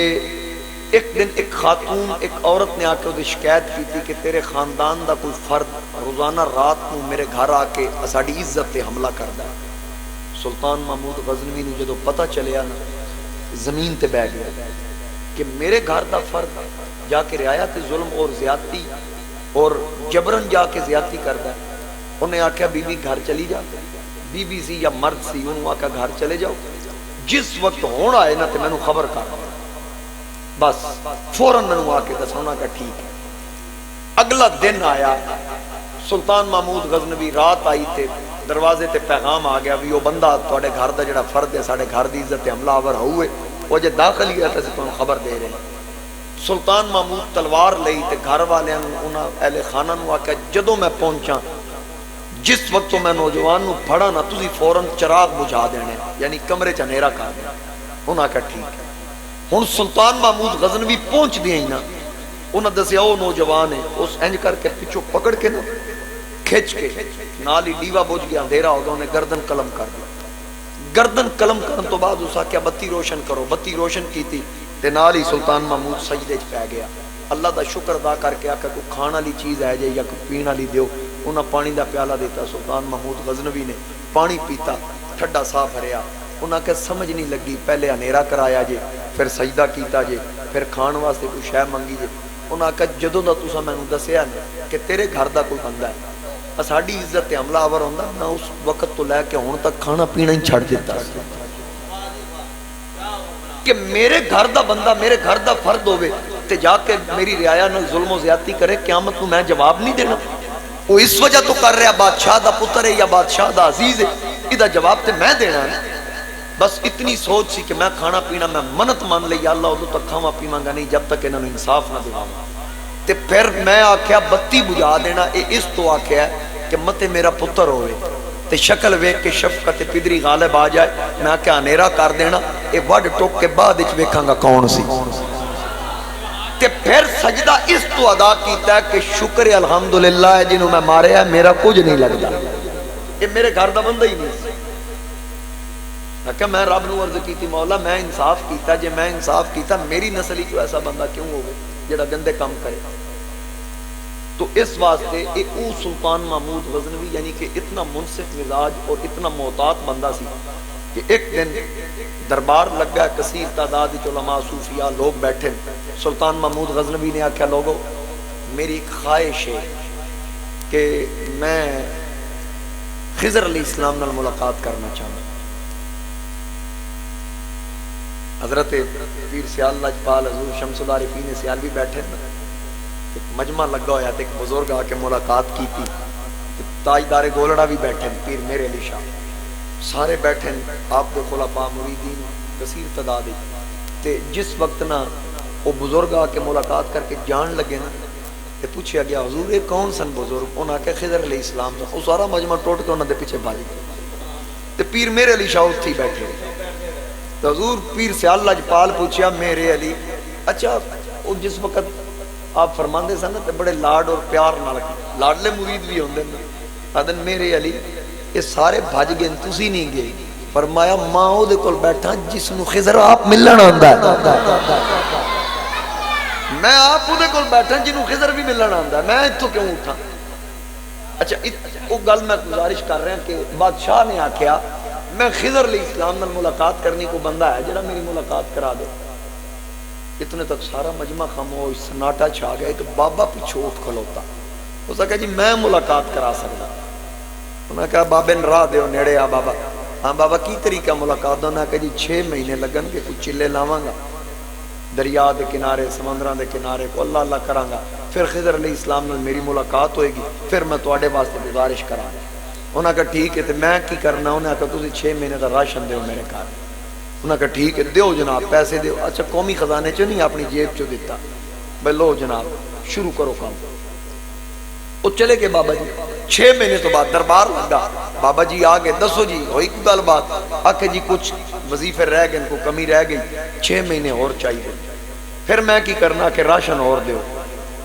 ایک دن ایک خاتون ایک عورت نے آ کے وہ شکایت کی تھی کہ تیرے خاندان دا کوئی فرد روزانہ رات کو میرے گھر آ کے ساڈی عزت تے حملہ کردا ہے. سلطان محمود غزنوی نو جدو پتہ چلیا نا زمین تے بیٹھ گیا کہ میرے گھر دا فرد جا کے رعایا تے ظلم اور زیادتی اور جبرن جا کے زیادتی کردا ہے. انہیں آکھیا بی بی گھر چلی جا, بی بی سی یا مرد سی, انہوں آکھا گھر چلے جاؤ, جس وقت ہون آئے نا تے میں نو خبر کر, بس فوراً میں نو آ کے دسونا کا ٹھیک ہے. اگلا دن آیا, سلطان محمود غزنوی رات آئی تے دروازے تے پیغام آ گیا بھی وہ بندہ تواڈے گھر دا جڑا فرد ہے ساڈے گھر دی عزت تے حملہ آور ہوئے وہ جے داخل ہی ہے تے تانوں خبر دے رہے ہیں. سلطان محمود تلوار لئی تے گھر والیاں نو انہاں اہل خانہ نو آکھیا جدوں میں پہنچاں جس وقت میں نوجوان نو پڑھا نا تسی فوراً چراغ بجھا دینے, یعنی کمرے چ اندھیرا کر دینا. انہاں کہا ٹھیک ہے. ہن سلطان محمود غزنوی پہنچ دیا ہی نا, انہاں دسیا وہ نوجوان ہے, اس انج کر کے پیچھوں پکڑ کے نا کھچ کے نال ہی ڈیوا بجھ گیا, اندھیرا ہو گیا, انہیں گردن قلم کر دیا. گردن قلم کرن تو بعد اس آکھیا بتی روشن کرو, بتی روشن کی تھی تے نال ہی سلطان محمود سجدے چ پہ گیا. اللہ دا شکر ادا کر کے آکھا کوئی کھان والی چیز ہے جے یا کوئی پین والی دیو. انہاں پانی دا پیالہ دیتا, سلطان محمود غزنوی نے پانی پیتا, ٹھڈا صاف بھریا. انہاں کہ سمجھ نہیں لگی, پہلے اندھیرا کرایا جے, پھر سجدہ کیتا جے, پھر کھان واسطے کوئی شے منگی جے. انہاں کہ جدوں دا تساں مینوں دسیا نا کہ تیرے گھر دا کوئی بندہ ہے ساڈی عزت تے حملہ آور ہوندا, میں اس وقت تو لے کے ہن تک کھانا پینا ہی چھڑ دیتا کہ میرے گھر دا بندہ میرے گھر دا فرد ہوئے تے جا کے میری رعایا نال ظلم و زیادتی کرے, قیامت کو میں جواب نہیں دینا. وہ اس وجہ تو کر رہا بادشاہ دا پتر ہے یا بادشاہ دا عزیز ہے, ادھا جواب تے میں دینا ہے. بس اتنی سوچ سی کہ میں کھانا پینا میں منت مان لئی, اللہ ادھو تک کھاوا پیواں گا نہیں جب تک انہوں نے انصاف نہ دلاواں. تے پھر میں آکھیا بتی بجھا دینا, اے اس تو آکھیا ہے کہ متے میرا پتر ہوئے تے شکل ویکھ کے شفقت پدری غالب آ جائے, میں آکھیا اندھیرا کر دینا, اے وڈ ٹوک کے بعد وچ ویکھاں گا کون سی. تے پھر سجدہ اس تو ادا کیتا ہے کہ شکر الحمدللہ ہے جنہوں میں مارے ہے میرا کچھ نہیں لگتا, یہ میرے گھر دا بندہ ہی نہیں. کہ میں رب نو عرض کی تھی مولا میں انصاف کیتا, جے میں انصاف کیتا میری نسل ہی جو ایسا بندہ کیوں ہوگا جڑا گندے کام کرے. تو اس واسطے او سلطان محمود غزنوی یعنی کہ اتنا منصف مزاج اور اتنا محتاط بندہ سی کہ ایک دن دربار لگا, کثیر تعداد علماء صوفیاء لوگ بیٹھے. سلطان محمود غزنوی نے آکھا لوگو میری ایک خواہش ہے کہ میں خضر علیہ السلام نال ملاقات کرنا چاہوں. حضرت پیر سیال لاجپال حضور شمس العارفین سیال بھی بیٹھے, ایک مجمع لگا ہویا تھا, ایک بزرگ آ کے ملاقات کی تھی. تاجدار گولڑا بھی بیٹھے, پیر میرے علی شاہ سارے بیٹھے, آپ دے خلفاء مریدین کثیر تعداد. تے جس وقت نا وہ بزرگ آ کے ملاقات کر کے جان لگے نا تے پوچھا گیا حضور یہ کون سن بزرگ؟ انہاں کہ خضر علیہ السلام. وہ سارا مجمع ٹوٹ کے انہاں دے پیچھے بھاج گئے تے پیر میرے علی شاہ اتھی بیٹھے. تو حضور پیر سیال لاجپال پوچھا میرے علی, اچھا وہ جس وقت آپ فرماندے سن تے بڑے لاڈ اور پیار نال لاڈلے مرید بھی ہوندے نے, آدن میرے علی یہ سارے بھج گئے تسی نہیں گئے. فرمایا ماں او دے کول بیٹھا جس نو خضر آپ ملن آندا ہے, میں آپ دے کول بیٹھا جنوں خضر بھی ملن آندا ہے, میں اتھوں کیوں اٹھا. اچھا وہ گل میں گزارش کر رہا کہ بادشاہ نے آکھیا میں خضر علیہ السلام نال ملاقات کرنے کو بندہ ہے جڑا میری ملاقات کرا دے. اتنے تک سارا مجمع خاموش, سناٹا چھا گیا. ایک بابا پیچھے اٹھ کھلوتا, اس نے کہا جی میں ملاقات کرا سکتا. انہوں نے کہا بابے نے راہ دیو نیڑے آ بابا. ہاں بابا کی طریقہ ملاقات؟ انہوں نے کہا جی 6 مہینے لگن کے کچھ چلے لاواں گا دریا دے کنارے سمندراں دے کنارے کو, اللہ اللہ کراں گا, پھر خضر علیہ السلام نال میری ملاقات ہوئے گی, پھر میں تواڈے واسطے گزارش کراں. انہوں نے کہا ٹھیک ہے, تو میں کی کرنا؟ انہوں نے کہا تسی 6 مہینے دا راشن دیو میرے گھر. انہوں نے کہا ٹھیک ہے دیو جناب پیسے دیو. اچھا قومی خزانے چ نہیں اپنی جیب چ دیتا بھائی لو جناب شروع کرو کام. وہ چلے گئے بابا جی. 6 مہینے تو بعد دربار لگا. بابا جی آ گئے دسو جی ہوئی کوئی گل بات. آکھے جی کچھ وظیفے رہ گئے ان کو کمی رہ گئی 6 مہینے اور چاہیے. پھر میں کی کرنا کہ راشن اور دیو.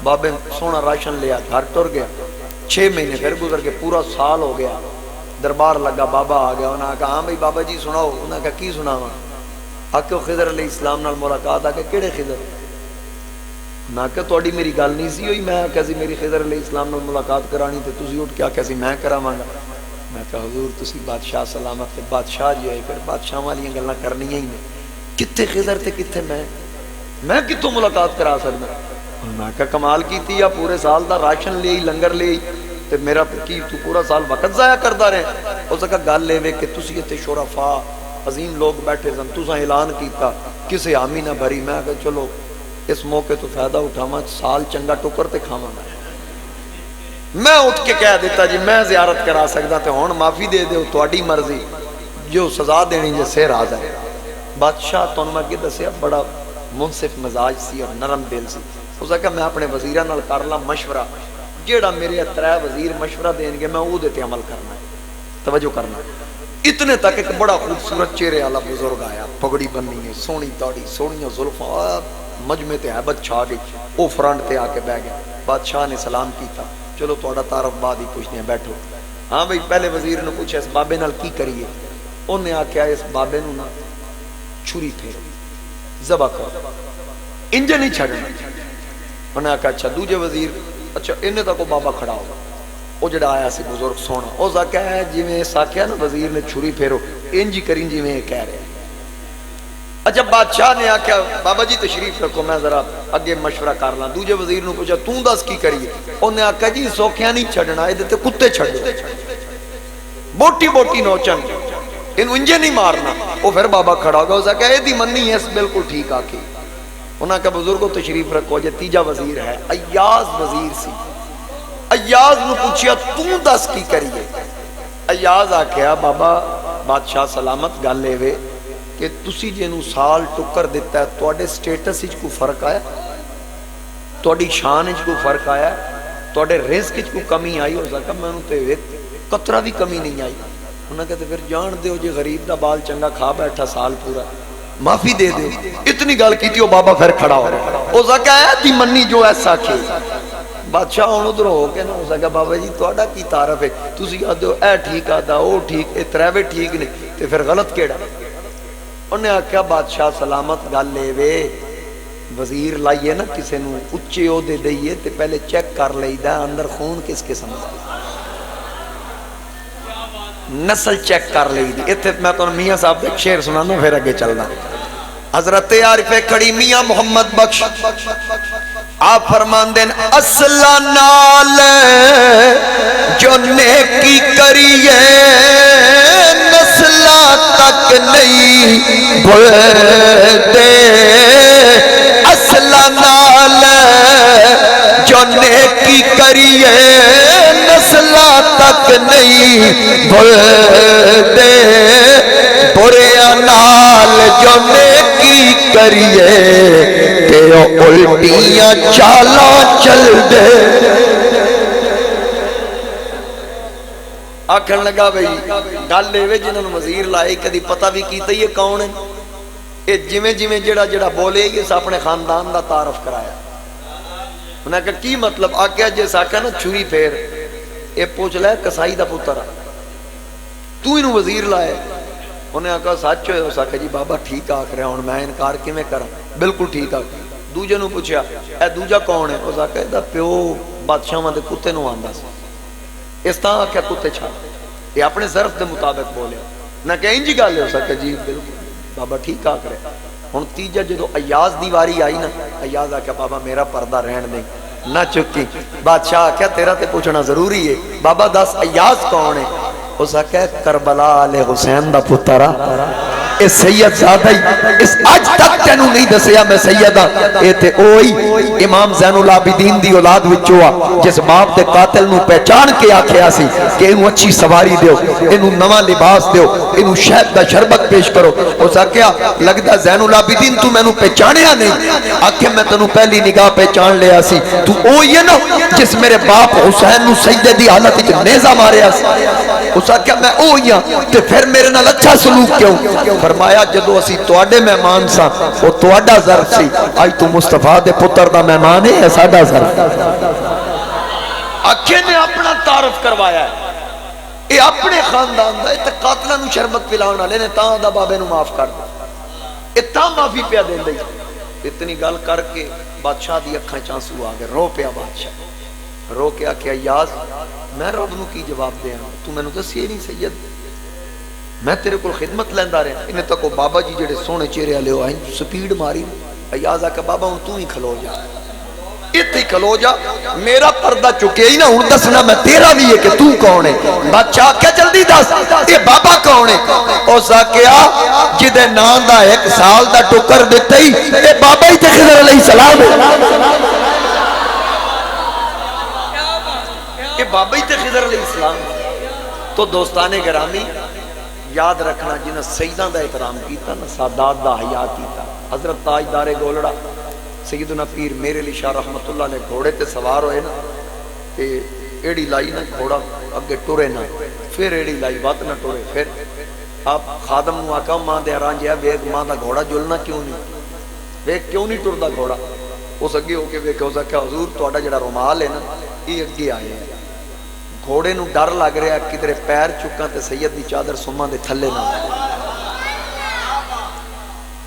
بابے سونا راشن لیا گھر ٹر گیا. 6 مہینے پھر گزر گئے پورا سال ہو گیا. دربار لگا بابا آ گیا. انہوں نے کہا ہاں بھائی بابا جی سناؤ. انہوں نے کہا کی سناواں. آکھے خضر علیہ السلام نال ملاقات. آکے کیڑے خضر. نہ کہ تھوڑی میری گل نہیں سی ہوئی. میں آخیا سی میری خضر علیہ السلام نال ملاقات کرانی تے تسی اٹھ کے آخیا سی میں کراواں گا. میں کہا حضور تسی بادشاہ سلامت تے بادشاہ جی ہوئے پھر بادشاہ والیاں گلاں کرنیاں ہی نہیں. کتنے خضر تے کتنے میں کتوں ملاقات کرا سکدا. میں کہا کمال کیتی یا پورے سال دا راشن لے لنگر لے تے میرا کی تو پورا سال وقت ضائع کردا رہے. اس کا گل اے کہ تسی تے شرفاء عظیم لوگ بیٹھے سن تساں اعلان کیتا کسے حامی نہ بھری. میں کہا چلو اس موقع تو فائدہ اٹھاواں سال چنگا ٹکر تے کھاواں گا. میں اٹھ کے کہہ دیتا جی میں زیارت کرا سکدا تے ہن معافی دے دیو تہاڈی مرضی جو سزا دینی جے سے راز ہے. بادشاہ تانوں میں کہ دسیا بڑا منصف مزاج سی اور نرم دل سی. اس نے کہا میں اپنے وزیراں نال کر لاں مشورہ جیڑا میرے 3 وزیر مشورہ دین گے میں او دے تے عمل کرنا ہے. توجہ کرنا. اتنے تک ایک بڑا خوبصورت چہرے والا بزرگ آیا پگڑی بننی ہے سونی داڑھی سونیاں زلفاں مجمع تے ہیبت چھا گئی. وہ فرنٹ تے آ کے بیٹھ گیا. بادشاہ نے سلام کیتا. چلو تہاڈا تعارف بعد ہی پوچھنے ہیں بیٹھو. ہاں بھائی پہلے وزیر نے پوچھا اس بابے نال کی کریے. انہیں آکھیا اس بابے نو نا چھری پھیرو ذبح کرو انجن نہیں چھڑنا. انہیں آکھیا اچھا. دوجے وزیر اچھا انہیں تک وہ بابا کھڑا ہوگا. وہ جڑا آیا سی بزرگ سونا اس آکھیا ہے جی میں اس آکھیا نا وزیر نے چھری پھیرو انج کریں جی میں کہہ رہے. اچھا بادشاہ نے آکھیا بابا جی تشریف رکھو میں ذرا اگے مشورہ کر لاں. دوجے وزیر نے پوچھا توں دس کی کریے. انہیں آکھیا جی سوکھیاں نہیں چھڑنا یہ تے کتے چھڑ دو بوٹی بوٹی نوچن انہوں انجے نہیں مارنا. وہ پھر بابا کھڑا ہوگا. اس آکھیا یہ دی مننی ہے بالکل ٹھیک آکھی. انہوں نے کہا بزرگوں تشریف رکھو. جی تیجا وزیر ہے ایاز وزیر سی. ایاز نے پوچھیا توں دس کی کریے. ایاز آکھیا بابا بادشاہ سلامت گل لے وے کہ تسی جنوں سال ٹکر دیتا ہے تواڈے سٹیٹس وچ کوئی فرق آیا تواڈی شان وچ کوئی فرق آیا تواڈے رزق وچ کوئی کمی آئی. ہو سکتا میں تے قطرہ بھی کمی نہیں آئی. انہوں نے کہتے پھر جان دیو جی غریب دا بال چنگا کھا بیٹھا سال پورا معافی دے دیو. اتنی گل کی وہ بابا پھر کھڑا ہو رہا. ہو سکا ہے دی منی جو ایسا کھے. بادشاہ ہوں ادھر ہو کے نہ ہو سکا بابا جی تہاڈا کی تعارف ہے تسی آدھے ہو اے ٹھیک آدھا او ٹھیک اے تریوے ٹھیک نہیں تے پھر غلط کیڑا. انہیں آکھیا بادشاہ سلامت گل لے وے وزیر لائیے نا کسے نو اچے عہدے دئیے تے پہلے چیک کر لئیدا اندر خون کس قسم دا نسل چیک کر لئیدی. ایتھے میں تو میاں صاحب دے شعر سنانا پھر اگے چلنا. حضرت عارف کھڑی میاں محمد بخش آپ فرماندین اصلا نال جو نیکی کریے نسلہ تک نہیں بھولتے. اصلا نال جو نیکی کریے نسلہ تک نہیں بھولتے. برے نال جو نیکی کریے تے الٹیاں چالاں چل دے. آکھن لگا بھئی گل لے وے جنہوں نے وزیر لائے کدی پتہ بھی کیتا یہ کون ہے. یہ جویں جڑا بولے اس اپنے خاندان دا تعارف کرایا. انہیں کہا کی مطلب. آکھیا جیسا آکھیا نا چھری پھیر یہ پوچھ لے کسائی دا پتر تو انہوں وزیر لائے. انہیں کہا سچ ہوئے. اس آکھیا جی بابا ٹھیک آکھ رہا ہوں میں انکار کیویں کراں بالکل ٹھیک آکھ. دوجے نو پوچھا اے دوجا کون ہے. اس آکھیا دا پیو بادشاہاں دے کتے نو آندا سی اس طرح آکھیا کتے چھڑ. یہ اپنے ظرف دے مطابق بولے نہ کہ انجی گل ہے. اس آکھیا جی بالکل بابا ٹھیک آکھ رہے. ہن تیجا جدو ایاز دی واری آئی نا ایاز آکھیا بابا میرا پردہ رہن دیں نہ چکی. بادشاہ آکھیا تیرا تے پوچھنا ضروری ہے بابا دس ایاز کون ہے. اس آکھیا کربلا علیہ حسین دا پترا اے سید زادہ ہی اس اج تک تینوں نہیں دسیا میں سید ہاں اے تے اوہی امام زین العابدین دی اولاد وچوں جس باپ دے قاتل نو پہچان کے آکھیا سی کہ اینو اچھی سواری دیو اینو نواں لباس دیو اینو شہد دا شربت پیش کرو اس آکھیا لگدا زین العابدین تو مینوں پہچانیا نہیں آکھے میں تینوں پہلی نگاہ پہچان لیا سی تو اوہی ہے نا جس میرے باپ حسین نو سجدے دی حالت وچ نیزہ ماریا سی اس آکھیا میں اوہی ہاں تے پھر میرے نال اچھا سلوک کیوں فرمایا جدو اسی تواڈے مہمان ساں او تواڈا ظرف سی اج تو مصطفیٰ دے پتر دا مہمان ہے ساڈا ظرف آکھے نے اپنا تعارف کروایا ہے اے اپنے خاندان دا تے قاتلاں نو شربت پلاون والے نے تاں دا بابے نو معاف کر دتا اے تاں معافی پیا دیندے اتنی گل کر کے بادشاہ دی اکھاں چ آنسو آ گئے رو پیا بادشاہ رو کے آکھیا یاز میں رب نو کی جواب دیاں تو مینوں دسیا نہیں سید میں تیرے کو خدمت لیندا رہا انہیں تک بابا جی جڑے سونے چہرے والے آئیں سپیڈ ماری ایاز آکھا بابا ہوں تو ہی کھلو جا اتنے کھلو جا میرا پردہ چکے ہی نہ ہوں دسنا میں تیرا بھی ہے کہ تو کون ہے بادشاہ کیا جلدی دس یہ بابا کون ہے اس آکھیا جدے نام دا 1 سال دا ٹکر دیتے ہی یہ بابا ہی تے خضر علیہ السلام ہے یہ بابا ہی تے خضر علیہ السلام تو دوستان گرامی یاد رکھنا جنہ سیدہ دا احترام کیتا نا سادات دا حیاء کیتا حضرت تاجدار گولڑا سیدنا پیر میرے علی شاہ رحمت اللہ نے گھوڑے تے سوار ہوئے نا تے ایڑی لائی نا گھوڑا اگے ٹورے نا پھر ایڑی لائی بات نہ ٹورے پھر آپ خادم نو آکا ماں دے حران جیا ویگ ماں دا گھوڑا جلنا کیوں نہیں ویگ کیوں نہیں ٹور دا گھوڑا اس اگے ہو کے ویکھے اس آکھا حضور تہاڈا جڑا رومال ہے نا یہ اگے آئے ہیں گھوڑے نو ڈر لگ رہا کدھر پیر چکا تے سید دی چادر سما دے تھلے نہ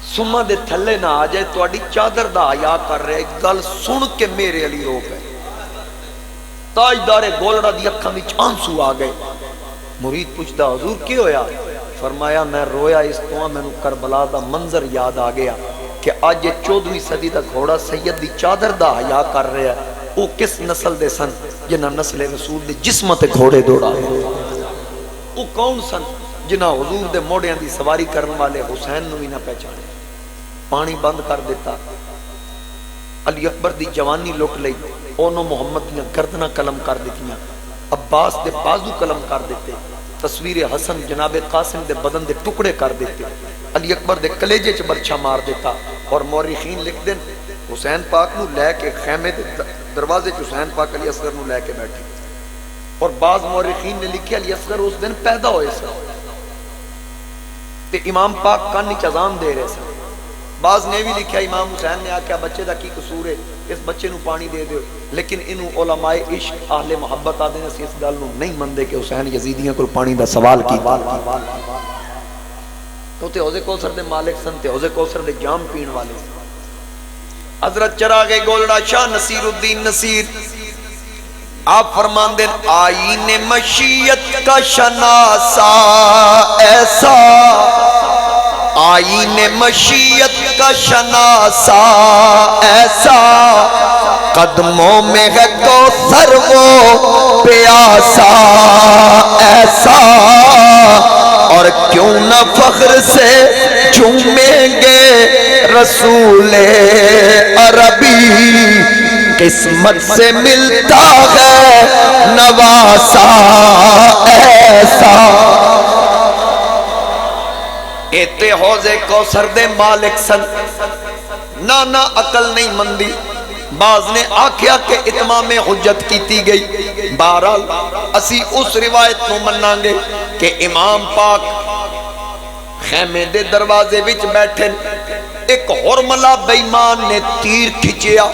سما دے تھلے نہ آ جائے تواڈی چادر دا حیا کر رہے گل سن کے میرے علی رو پے تاجدار گولڑا دی اکھاں وچ آنسو آ گئے مرید پوچھدا حضور کی ہویا فرمایا میں رویا اس تو مینوں کربلا دا منظر یاد آ گیا کہ اج 14ویں صدی دا گھوڑا سید دی چادر دا حیا کر رہا ہے وہ کس نسل دے سن جنہ نسل رسول دے جسم تے گھوڑے دوڑا وہ کون سن جنہ حضور دے موڑیاں دی سواری کرن والے حسین نو بھی نہ پہچانے پانی بند کر دیتا علی اکبر دی جوانی لٹ لئی اونوں محمد دیاں گردناں قلم کر دتیاں عباس دے بازو قلم کر دیتے تصویر حسن جناب قاسم دے بدن دے ٹکڑے کر دیتے علی اکبر دے کلیجے چ برچھا مار دیتا اور مورخین لکھ دین حسین پاک نو لے کے خیمے دے دروازے چ حسین پاک علی اصغر نو لے کے بیٹھے اور بعض مورخین نے لکھیا علی اصغر اس دن پیدا ہوئے سن تے امام پاک کان وچ اذان دے رہے سن بعض نے بھی لکھیا امام حسین نے آکھیا بچے دا کی قصور ہے اس بچے نو پانی دے دیو لیکن انہوں علماء عشق اہل محبت آدھے نے اس گل نو نہیں مندے کہ حسین یزیدیاں کو پانی دا سوال کیتا تو تے حوض کوثر دے مالک سن تے حوض کوثر دے جام پین والے سن حضرت چراغ گولڑا شاہ نصیر الدین نصیر آپ فرمان دیں آئین مشیت کا شناسا ایسا آئین مشیت کا شناسا ایسا قدموں میں ہے کوثر وہ پیاسا ایسا اور کیوں نہ فخر سے جھومیں گے رسول عربی قسمت سے ملتا ہے نواسا ایسا ایتے حوض کوثر دے مالک سن نانا عقل نہیں مندی بعض نے آکھیا کہ اتمام حجت کیتی گئی بہرحال اسی اس روایت کو منیں گے کہ امام پاک خیمے دے دروازے وچ بیٹھے ایک حرملہ بیمان نے تیر کھچیا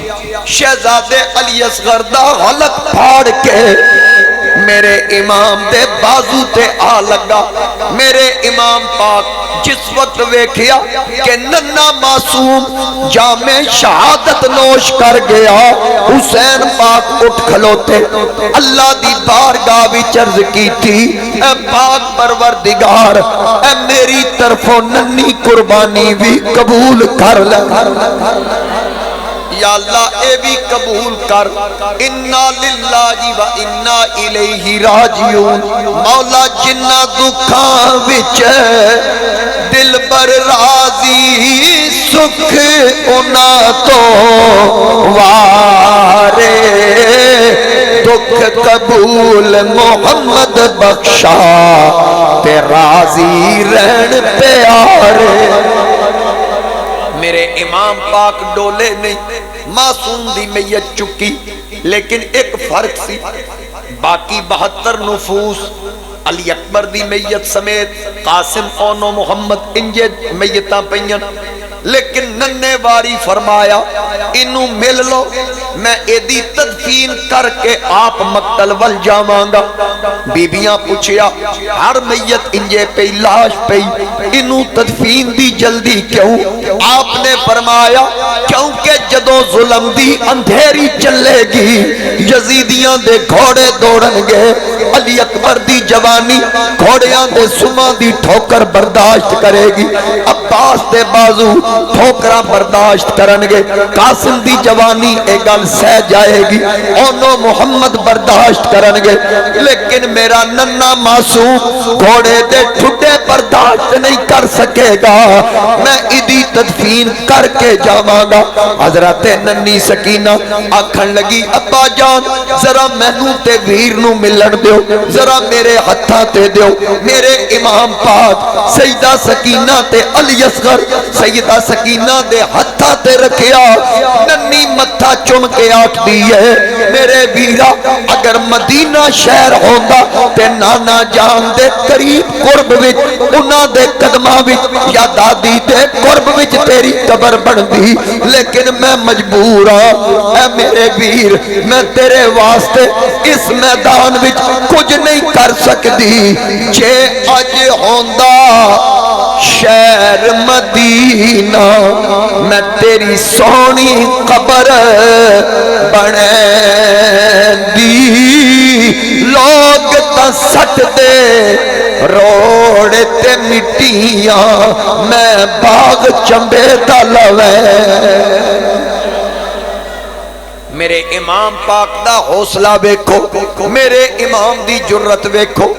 شہزادے علی اصغر دا حلق پھاڑ کے میرے امام دے بازو تے آ لگا میرے امام پاک جس وقت ویکھیا کہ ننا معصوم جامع شہادت نوش کر گیا حسین پاک اٹھ کھلوتے اللہ دی بارگاہ وچ عرض کی تھی اے پاک پروردگار اے میری طرفوں ننی قربانی بھی قبول کر لے یا اللہ اے بھی قبول کر انا للہ و انا الیہ راجعون مولا جنہ دکھاں وچ دل بر راضی سکھ انا تو وارے دکھ قبول محمد بخشا تے راضی رہن پیارے میرے امام پاک ڈولے نہیں معصوم دی میت چکی لیکن ایک فرق سی باقی 72 نفوس علی اکبر دی میت سمیت قاسم اونو محمد انجے میتاں پئیاں لیکن ننے واری فرمایا انہوں مل لو میں ایدی تدفین کر کے آپ مقتل ول جاواں گا بیبیاں پوچھیا ہر میت انجے پہ لاش پہ انہوں تدفین دی جلدی کیوں آپ نے فرمایا کیونکہ جدوں ظلم دی اندھیری چلے گی یزیدیاں دے گھوڑے دوڑن گے علی اکبر دی جوانی گھوڑیاں دے سما دی ٹھوکر برداشت کرے گی عباس دے بازو ٹھوکرا برداشت کرنگے قاسم دی جوانی ایک گل سہ جائے گی اونو محمد برداشت کرنگے لیکن میرا ننا معصوم گھوڑے دے ٹھڈے برداشت نہیں کر سکے گا میں ادی تدفین کر کے جاواں گا حضرت ننی سکینہ آکھن لگی ابا جان ذرا مینوں تے ویر نو ملن دیو ذرا میرے ہتھاں تے دیو میرے امام پاک سیدہ سکینہ تے علی اصغر سیدہ سکینہ دے ہتھاں تے رکھیا ننی متھا چم کے آٹھ دیئے میرے ویرا اگر مدینہ شہر ہوندا تے نانا جان دے قریب قرب وچ انہاں دے قدماں وچ یا دادی دے قرب وچ تیری قبر بن دی لیکن میں مجبور ہاں اے میرے ویر میں تیرے واسطے اس میدان وچ کچھ نہیں کر سکتی جے اج ہوندا شہر مدینہ میں تیری سونی قبر بنے دی لوگ تا سٹ دے روڑ تے مٹیاں میں باغ چمبے دا لوے میرے امام پاک دا حوصلہ ویکھو میرے امام دی جرت ویکھو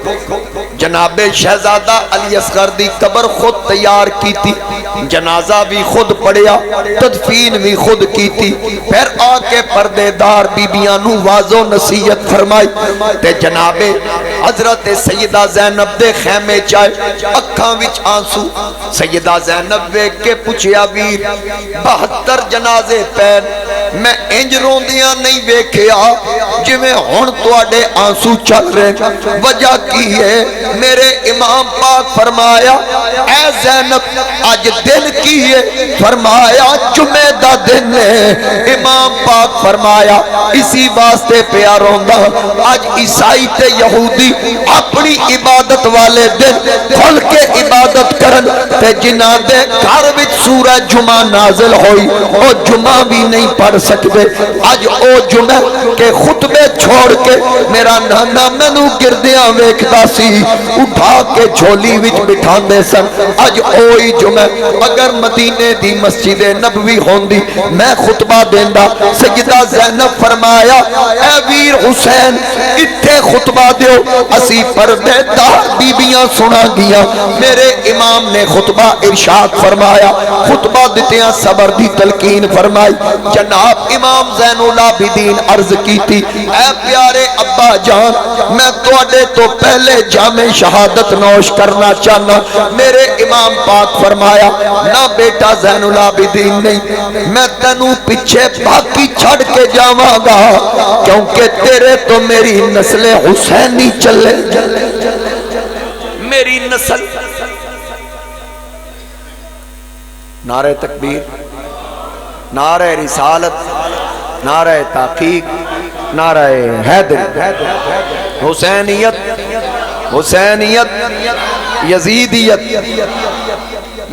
جناب شہزادہ علی اصغر دی قبر خود تیار کی تھی جنازہ بھی خود پڑھیا تدفین بھی خود کی تھی پھر آ کے پردے دار بیبیاں نو واضح نصیحت فرمائی تے جناب حضرت سیدہ زینب دے خیمے چائے اکھاں وچ آنسو سیدہ زینب ویکھ کے پوچھیا ویر 72 جنازے پین میں انج روندیاں نہیں ویکھیا جویں ہن تواڈے آنسو چل رہے وجہ کی ہے میرے امام پاک فرمایا اے زینب آج دن کی ہے فرمایا جمعہ دا دن ہے امام پاک فرمایا اسی واسطے پیاروں دا آج عیسائی تے یہودی اپنی عبادت والے دن کھل کے عبادت کرن تے جنہاں دے گھر وچ سورہ جمعہ نازل ہوئی او جمعہ بھی نہیں پڑھ سکتے آج او جمعہ کے خطبے چھوڑ کے میرا نانا مینوں گردیاں ویکھدا سی اٹھا کے جھولی وچ بٹھاندے سن اج اوہی جمعہ اگر مدینے دی مسجد نبوی ہوندی میں خطبہ دیندا سیدہ زینب فرمایا اے ویر حسین اتھے خطبہ دیو اسی پردے دار بیبیاں سنا گیا میرے امام نے خطبہ ارشاد فرمایا خطبہ دتیاں صبر دی تلقین فرمائی جناب امام زین العابدین عرض کی تھی اے پیارے ابا جان میں تواڈے تو پہلے جامع شہادت نوش کرنا چاہنا میرے امام پاک فرمایا نہ بیٹا زین العابدین نہیں میں تینوں پیچھے باقی چھڑ کے جاواں گا کیونکہ تیرے تو میری نسل حسینی چلے میری نسل نعرہ تکبیر نعرہ رسالت نعرہ تحقیق نعرہ حیدر حسینیت حسینیت یزیدیت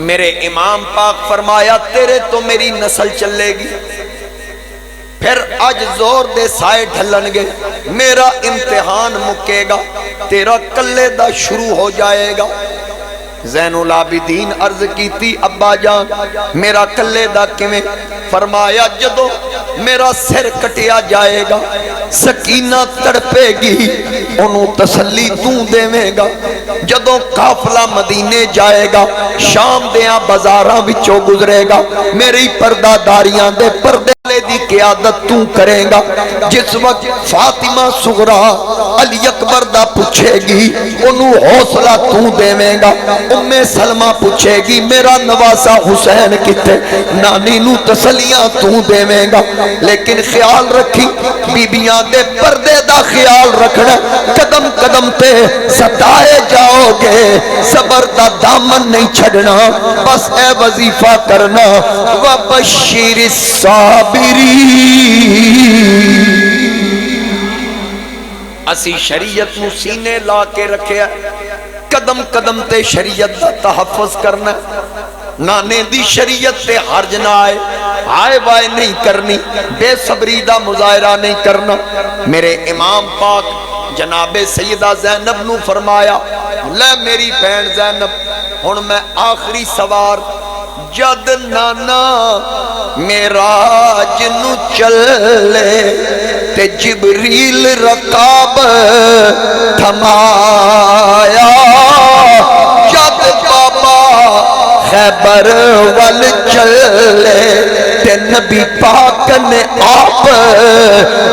میرے امام پاک فرمایا تیرے تو میری نسل چلے گی پھر آج زور دے سائے ڈھلن گے میرا امتحان مکے گا تیرا کلے دا شروع ہو جائے گا زین العابدین عرض کی تھی ابا جان میرا کلے دا کیویں فرمایا جدو میرا سر کٹیا جائے گا، سکینہ تڑپے گی، انہوں تسلی تو دیویں گا۔ جدوں قافلہ مدینے جائے گا، شام دیاں بازاراں وچوں گزرے گا، میری پردہ داریاں دے پردے دی قیادت تو کرے گا۔ جس وقت فاطمہ صغرا علی اکبر دا پوچھے گی، انہوں حوصلہ تو دیویں گا۔ ام سلمہ پوچھے گی میرا نواسا حسین کتے، نانی نو تسلیاں تو دیویں گا۔ لیکن خیال رکھی بیبیاں دے پردے دا خیال رکھنا، قدم قدم تے ستائے جاؤ گے، صبر دا دامن نہیں چھڑنا، بس اے وظیفہ کرنا۔ وَبَشِّرِ الصَّابِرِينَ، اسی شریعت نو سینے لا کے رکھیا، قدم قدم تے شریعت دا تحفظ کرنا، نانے دی شریعت تے حرج نہ آئے، آئے وائے نہیں کرنی، بے صبری دا مظاہرہ نہیں کرنا۔ میرے امام پاک جناب سیدہ زینب نو فرمایا، لے میری بہن زینب، ہن میں آخری سوار، جد نانا معراج نو چلے تے جبریل رکاب تھمایا، جد بابا خیبر ول چلے تے نبی پاک نے آپ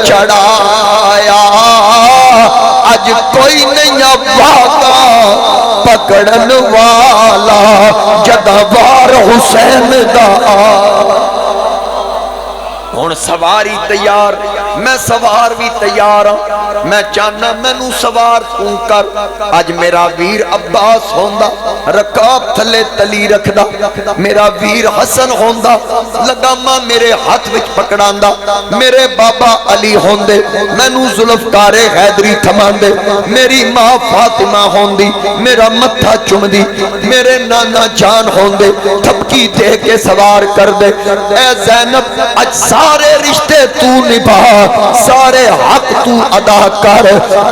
چڑھایا، اج کوئی نہیں واقع پکڑن والا، جدہ وار حسین دا۔ ہن سواری تیار، میں سوار بھی تیار ہوں، میں چاہنا مینوں سوار تو کر۔ اج میرا ویر عباس ہوندا، رکاب تھلے تلی رکھدا، میرا ویر حسن ہوندا، لگاما میرے ہاتھ وچ پکڑاندا، میرے بابا علی ہوندے مینوں ذوالفقار حیدری تھماندے، میری ماں فاطمہ ہوندی میرا متھا چومدی، میرے نانا جان ہوندے تھپکی دے کے سوار کر دے۔ اے زینب اج سارے رشتے تو نبھا، سارے حق تو ادا کر،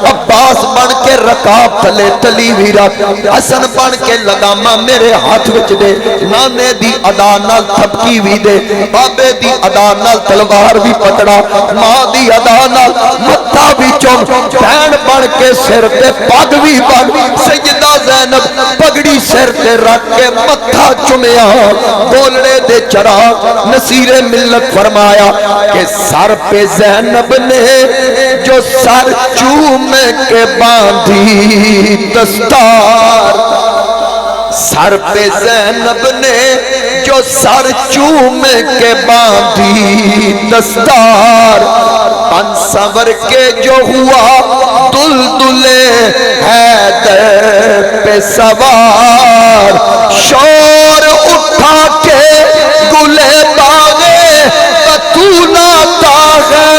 عباس بن کے رکاب تلے تلی بھی رکھ، حسن بن کے لگاما میرے ہاتھ وچ دے، نانے دی ادا نال تھپکی بھی دے، بابے دی ادا نال تلوار بھی پکڑا، ماں دی ادا نال متھا بھی چوم، بہن بن کے سر تے پگ بھی بن۔ سیدہ زینب پگڑی سر تے رکھ کے متھا چومیا، بولڑے دے چراغ نصیر ملت فرمایا کہ سر پہ زینب نے جو سر چوم کے باندھی دستار، سر پہ زینب نے جو سر چوم کے باندھی دستار، پن سنور کے جو ہوا دلدلے حیدر پہ سوار، شور اٹھا کے گلے باغے بطولہ تاغے،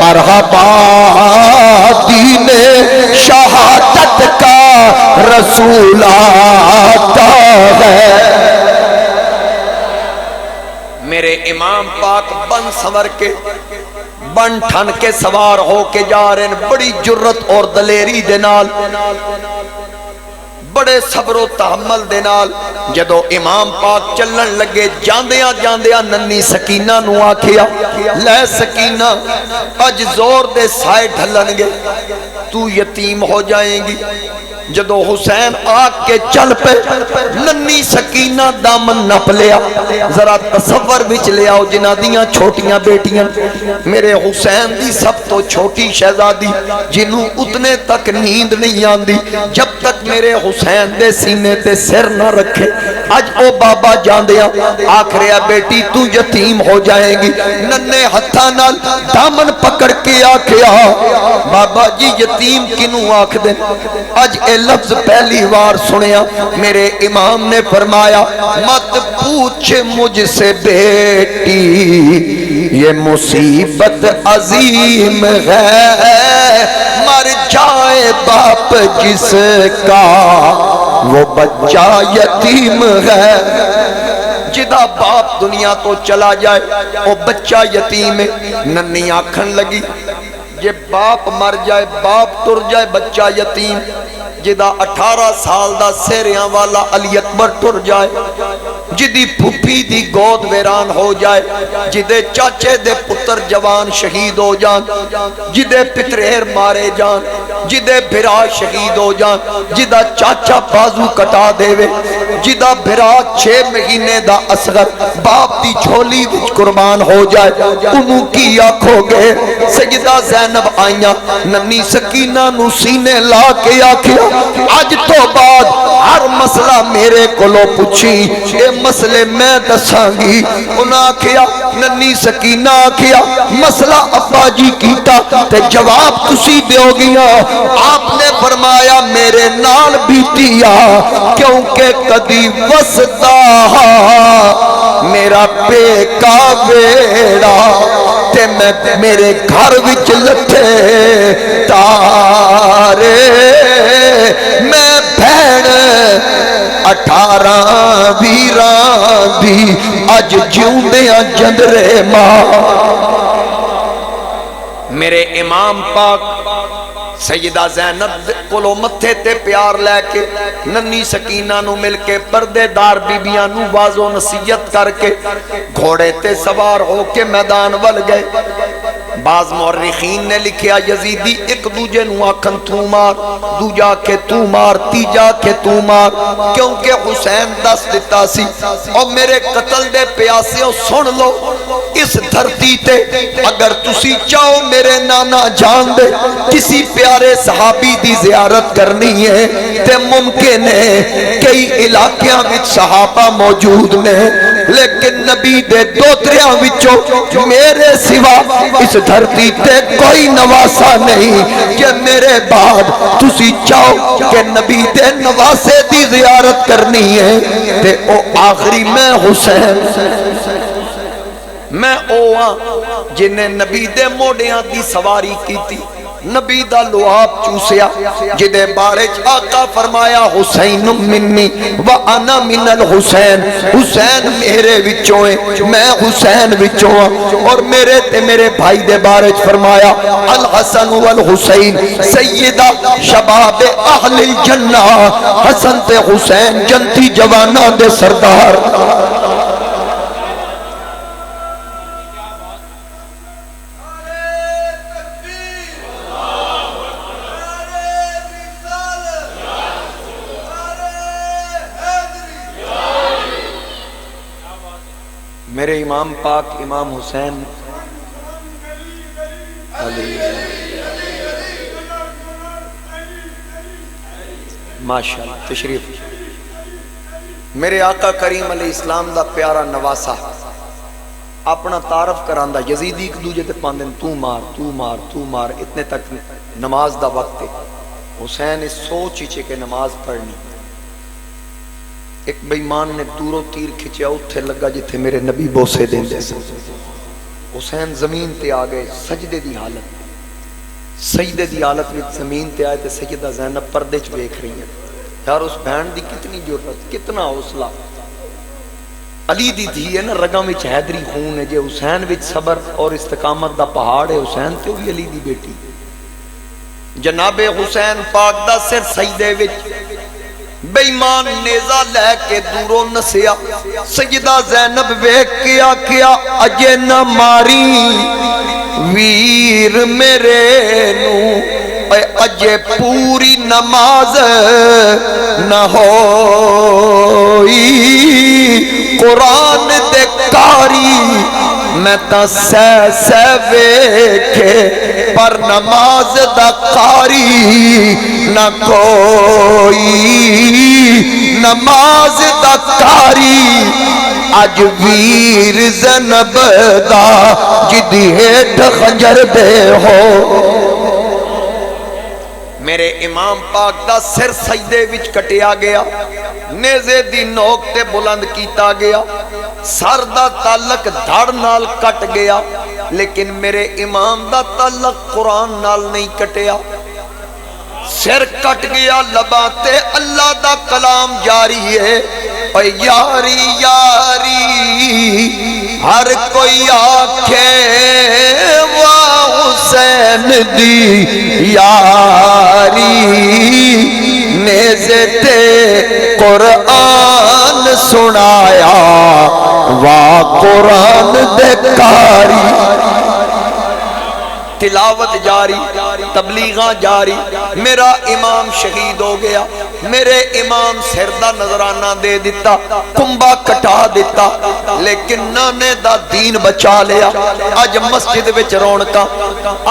مرحبا دین شہادت کا رسول آتا ہے۔ میرے امام پاک بن سنور کے بن ٹھن کے سوار ہو کے جا رہے ہیں، بڑی جرت اور دلیری دے نال، بڑے صبر و تحمل دے نال۔ جدو امام پاک چلن لگے، جاندیاں جاندیاں ننی سکینہ نو آکھیا، لے سکینہ اج زور دے سائے ڈھلن گے، تو یتیم ہو جائیں گی۔ جدو حسین آگ کے چل پہ، ننی سکینہ دامن نپ لیا۔ ذرا تصور بچ لیا ہو جنہ دیاں چھوٹیاں بیٹیاں، میرے حسین دی سب تو چھوٹی شہزادی جنہوں اتنے تک نیند نہیں آندی جب تک میرے حسین دے سینے تے سر نہ رکھے۔ اج او بابا جاندیا آکھریا بیٹی تو یتیم ہو جائیں گی، ننے ہتھاں نال دامن پکڑ کے آکھیا بابا جی یتیم کنوں آکھ دیں۔ اج اے لفظ پہلی بار سنیا، میرے امام نے فرمایا مت پوچھ مجھ سے بیٹی یہ مصیبت عظیم ہے، مر جائے باپ جس کا وہ بچہ یتیم ہے۔ جدا باپ دنیا تو چلا جائے وہ بچہ یتیم ہے۔ ننی آکھن لگی یہ باپ مر جائے، باپ تر جائے، بچہ یتیم، جدا 18 سال دا سیریاں والا علی اکبر ٹر جائے، جدی پھپھی دی گود ویران ہو جائے، جدے چاچے دے پتر جوان شہید ہو جان، جدے پتریر مارے جان، جدے بھرا شہید ہو جان، جدا چاچا بازو کٹا دے وے، جدا بھرا 6 مہینے دا اصغر باپ دی جھولی وچ قربان ہو جائے، انہوں کی آنکھو گے سیدہ زینب آئیاں ننی سکینہ نو سینے لا کے آکھیا آج تو بعد ہر مسئلہ میرے کولو پوچھی اے مسئلے میں دساں گی۔ انہاں آکھیا ننی سکینہ آکھیا مسئلہ ابا جی کیتا تے جواب تسی دیو گیا۔ آپ نے فرمایا میرے نال بیتیا کیونکہ کدی وسدا میرا پے کا ویڑا تے میں میرے گھر وچ لٹھے تارے میں بھین 18 ویران دی اج جیوندیاں جندرے ماں۔ میرے امام پاک سیدہ زینب کولو متھے تے پیار لے کے ننی سکینہ نو مل کے پردے دار بیبیاں نو واز و نصیحت کر کے گھوڑے تے سوار ہو کے میدان ول گئے۔ بعض مورخین نے لکھیا یزیدی ایک دوجے نو آکھن تو مار، دوجا کے تو مار، تیجا کے تو مار، کیونکہ حسین دس دیتا سی اور میرے قتل دے پیاسے سن لو اس دھرتی تے اگر تسی چاہو میرے نانا جان دے کسی پیارے صحابی دی زیارت کرنی ہے تے ممکن ہے کئی علاقیاں وچ صحابہ موجود نے لیکن نبی دے دوتریاں وچوں میرے سوا اس دھرتی تے کوئی نواسا نہیں کہ میرے بعد تسی چاہو کہ نبی دے نواسے دی زیارت کرنی ہے تے او آخری میں حسین میں اوہاں جنہیں نبی دے موڑیاں دی سواری کی تھی نبی دا لعاب چوسیا جدے بارے آقا فرمایا حسین منی وانا من الحسین، حسین میرے وچوں ہیں میں حسین وچوں ہوں اور میرے تے میرے بھائی دے بارے فرمایا الحسن والحسین سیدہ شباب اہل الجنہ، حسن تے حسین جنتی جوانہ دے سردار۔ میرے امام پاک امام حسین ماشاءاللہ تشریف، میرے آقا کریم علیہ السلام دا پیارا نواسا اپنا تعارف کراندہ یزیدی ایک دوجہ تے پاندن تو مار تو مار تو مار اتنے تک نماز دا وقت ہے۔ حسین اس سوچ ہی کہ نماز پڑھنی، ایک بیمان نے دورو تیر کھچیا اتھے لگا جتھے میرے نبی بوسے دیں دے سے حسین زمین تے آگئے سجدے دی حالت سجدے دی حالت میں زمین تے آئے تے سیدہ زینب پردے چ دیکھ رہی ہیں یار اس بہن دی کتنی جرت کتنا حوصلہ، علی دی دھی ہے نا رگاں وچ حیدری خون ہے، جے حسین وچ صبر اور استقامت دا پہاڑ ہے حسین تے بھی علی دی بیٹی جناب حسین پاک دا سر سجدے وچ بے ایمان نیزہ لے کے دوروں نسیا سیدہ زینب ویکھ کے آکھیا اجے نہ ماری ویر میرے نو اجے پوری نماز نہ ہوئی قرآن دے کاری میں تا سہ ویکھے پر نماز دا قاری نہ کوئی نماز دا قاری اج ویر زینب دا جدی ہیٹھ خنجر دے ہو۔ میرے امام پاک دا سر سجدے وچ کٹیا گیا، نیزے دی نوک تے بلند کیتا گیا، سر دا تعلق دھڑ نال کٹ گیا، لیکن میرے امام دا تعلق قرآن نال نہیں کٹیا۔ سر کٹ گیا لباں تے اللہ دا کلام جاری ہے، اے یاری یاری ہر کوئی آکھے واہ حسین دی یاری تے قرآن سنایا واہ قرآن دے کاری تلاوت جاری تبلیغاں جاری میرا امام شہید ہو گیا میرے امام سر دا نظرانہ دے دیتا کنبا کٹا دیتا لیکن نانے دا دین بچا لیا اج مسجد وچ رونقاں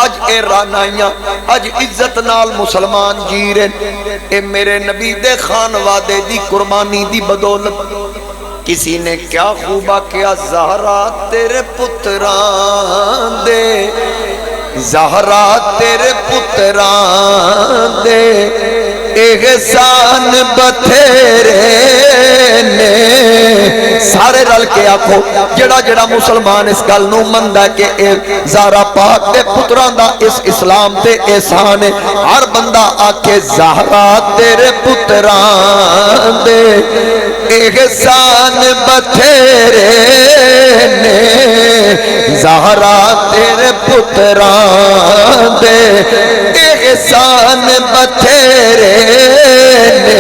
اج اے رانائیاں اج عزت نال مسلمان جی رہے اے میرے نبی دے خانوادے دی قربانی دی بدولت کسی نے کیا خوبا کیا زہرا تیرے پتران دے زہرا تیرے پتران دے احسان بتھیرے نے سارے رل کے آکھو جڑا جڑا مسلمان اس گل نو مندا کہ اے زہرا پاک دے پتران دا اس اسلام تے احسان ہے ہر بندہ آکھے زہرا تیرے پتران دے احسان بتھیرے نے زہرا تیرے پتران دے احسان بتھیرے نے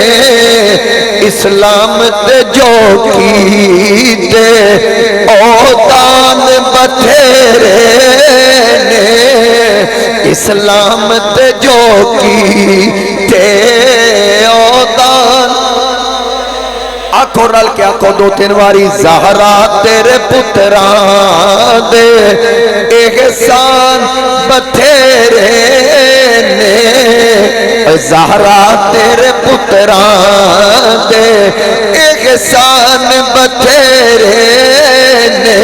اسلام تے جو کیتے اوتان بتھیرے نے اسلام تے جو کیتے اوتان آکھو رل کے آکھو دو تین واری زہرا تیرے پتران دے احسان بتھیرے نے زہرا تیرے پتران دے احسان بتھیرے نے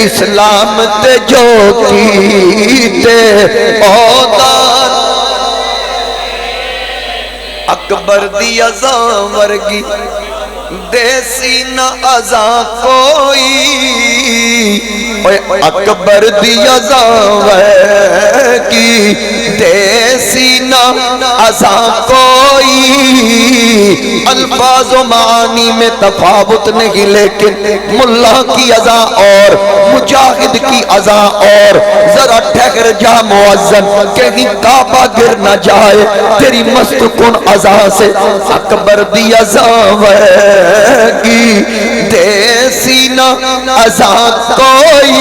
اسلام تے جو کیتے اوتان اکبر دی ازاں ورگی دیسی نہ ازاں کوئی اکبر دی ازاں ورگی دیسی نہ ازاں کوئی الفاظ و معانی میں تفاوت نہیں لیکن ملا کی ازاں اور مجاہد کی ازاں اور ذرا ٹھہر جا معزن کہیں کعبہ گر نہ جائے تیری مست کن ازاں سے اکبر دی ازاں ورگی دیسی نہ ازاں کوئی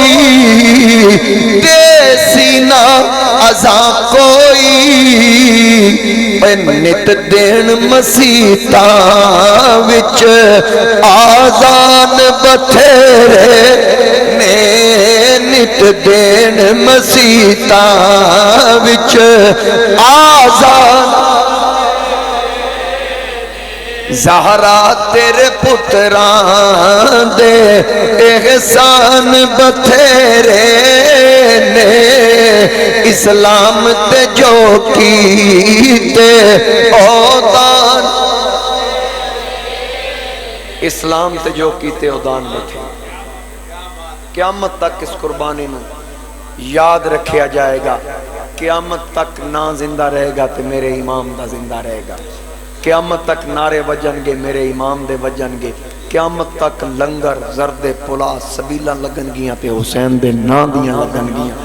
دیسی نہ ازاں کوئی نت دین مسیتاں وچ آزان بتھیرے نے نت دین مسیتاں وچ آزان زہرا تیرے پتران دے احسان بتھیرے نے اسلام تے جو کیتے اودان اسلام تے جو کیتے اودان بتھے قیامت تک اس قربانی نو یاد رکھیا جائے گا قیامت تک نہ زندہ رہے گا تے میرے امام دا زندہ رہے گا قیامت تک نعرے وجن گے میرے امام دے وجن گے قیامت تک لنگر زرد پلا سبیلاں لگن گیاں تے حسین دے نا دیاں لگن گیاں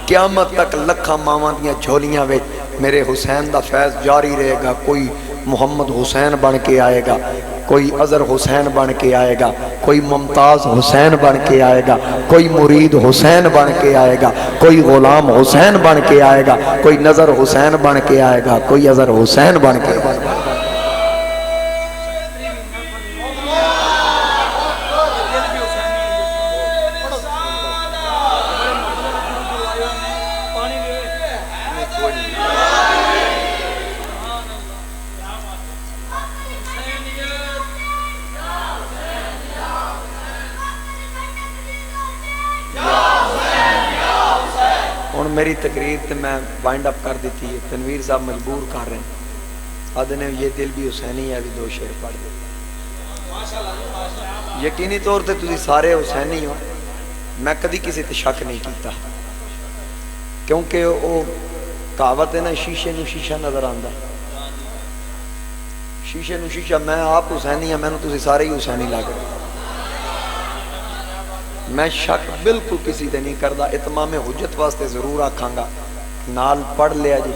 قیامت تک لکھاں ماواں دیاں جھولیاں وچ میرے حسین دا فیض جاری رہے گا کوئی محمد حسین بن کے آئے گا کوئی اظہر حسین بن کے آئے گا کوئی ممتاز حسین بن کے آئے گا کوئی مرید حسین بن کے آئے گا کوئی غلام حسین بن کے آئے گا کوئی نظر حسین بن کے آئے گا کوئی اظہر حسین بن کے آئے گا میری تقریر تے میں وائنڈ اپ کر دیتی ہے تنویر صاحب مجبور کر رہے ہیں آدھنے یہ دل بھی حسینی ہے بھی دو شعر پڑھ دے یقینی طور تے تسی سارے حسینی ہو میں کدی کسی تے شک نہیں کیتا کیونکہ وہ کہاوت ہے نا شیشے نو شیشہ نظر آندا شیشے نو شیشہ میں آپ حسینی ہوں میں نے تسی سارے ہی حسینی لگ رہے میں شک بالکل کسی تے نہیں کردا اتمام حجت واسطے ضرور آکھاں گا نال پڑھ لیا جی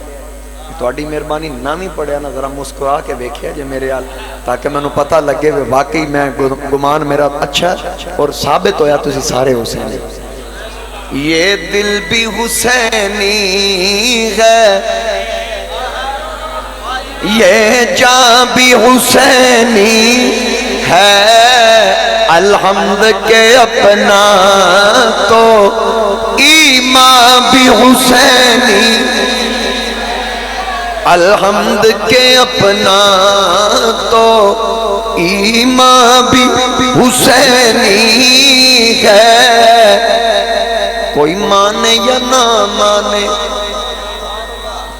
تھوڑی مہربانی نہ بھی پڑھیا نا ذرا مسکرا کے ویکھیا جے میرے حال تاکہ میں پتہ لگے کہ واقعی میں گمان میرا اچھا اور ثابت ہویا تسی سارے حسینی یہ دل بھی حسینی ہے یہ جان بھی حسینی ہے الحمد کے اپنا تو ایمان بھی حسینی الحمد کے اپنا تو ایمان بھی حسینی ہے کوئی مانے یا نہ مانے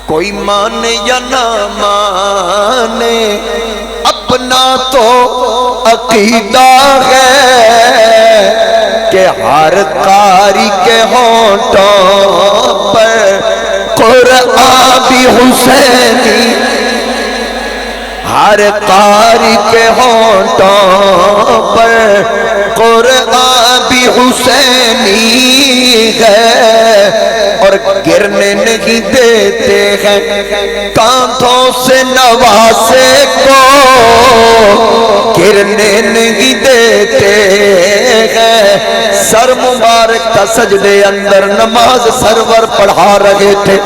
کوئی مانے یا نہ مانے اپنا تو عقیدہ ہے کہ ہر قاری کے ہونٹوں پر قرآن بھی حسینی ہر قاری کے ہونٹوں پر قرآن بھی حسینی ہے اور گرنے نہیں دیتے ہیں کانٹوں سے نواسے کو گرنے نہیں دیتے ہیں سر مبارک کا سجدے اندر نماز سرور پڑھا رہے تھے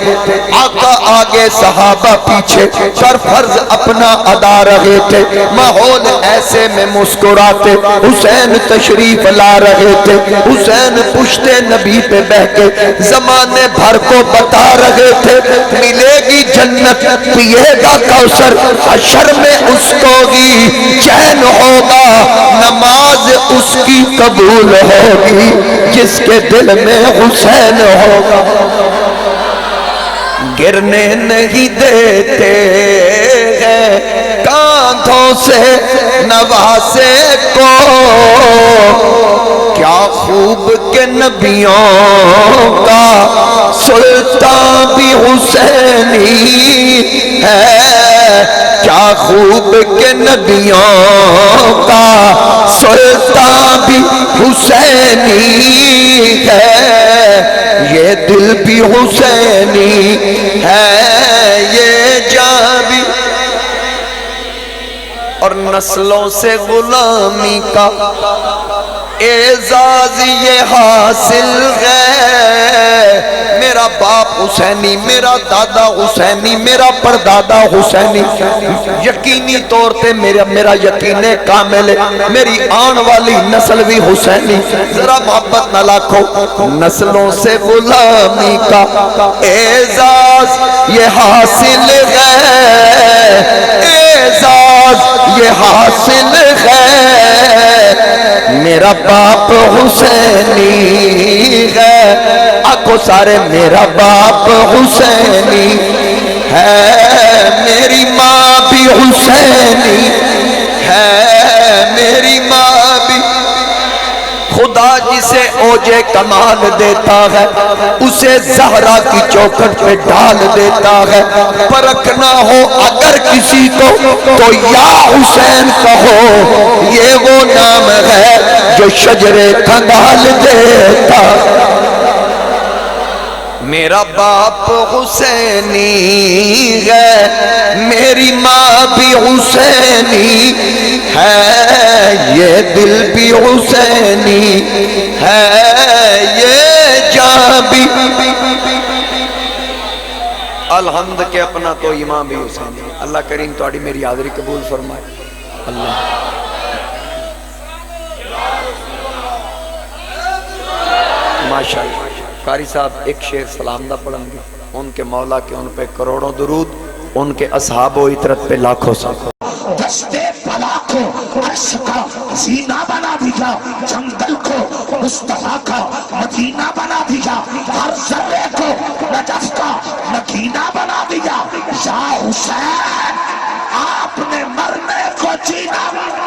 آقا آگے صحابہ پیچھے پر فرض اپنا ادا رہے تھے ماحول ایسے میں مسکراتے حسین تشریف لا رہے تھے حسین پشت نبی پہ بہ کے زمانے بھر کو بتا رہے تھے ملے گی جنت پیے گا کوثر حشر میں اس کو ہی چین ہوگا نماز اس کی قبول ہوگی جس کے دل میں حسین ہوگا گرنے نہیں دیتے ہیں کانٹوں سے نواسے کو کیا خوب کے نبیوں کا سلطان بھی حسینی ہے کیا خوب کے نبیوں کا سلطان بھی حسینی ہے یہ دل بھی حسینی ہے یہ جان بھی اور نسلوں سے غلامی کا اعزاز یہ حاصل ہے میرا باپ حسینی میرا دادا حسینی میرا پردادا حسینی یقینی طور پہ میرا یقین کامل ہے میری آن والی نسل بھی حسینی ذرا محبت نہ لاکھو نسلوں سے غلامی کا اعزاز یہ حاصل ہے اعزاز یہ حاصل ہے میرا باپ حسینی ہے آنکھوں سارے میرا باپ حسینی ہے میری ماں بھی حسینی ہے میری ماں بھی خدا جسے اوجے کمال دیتا ہے اسے زہرا کی چوکھٹ پہ ڈال دیتا ہے پرکھنا ہو اگر کسی کو تو یا حسین کہو یہ وہ نام ہے جو شجرے کھنگال دیتا میرا باپ حسینی ہے میری ماں بھی حسینی ہے یہ دل بھی حسینی ہے یہ جان بھی الحمد کے اپنا تو امام بھی حسینی اللہ کریم تہاڈی میری حاضری قبول فرمائے اللہ ماشاءاللہ قاری صاحب ایک شعر سلام دا پڑھیں گے ان کے مولا کے ان پہ کروڑوں درود ان کے اصحاب و عطرت پہ لاکھوں سال دستے بلا کو عرش کا زینہ بنا دیا جنگل کو مصطفیٰ کا مدینہ بنا دیا ہر ذرے کو نجف کا مدینہ بنا دیا یا حسین آپ نے مرنے کو جینا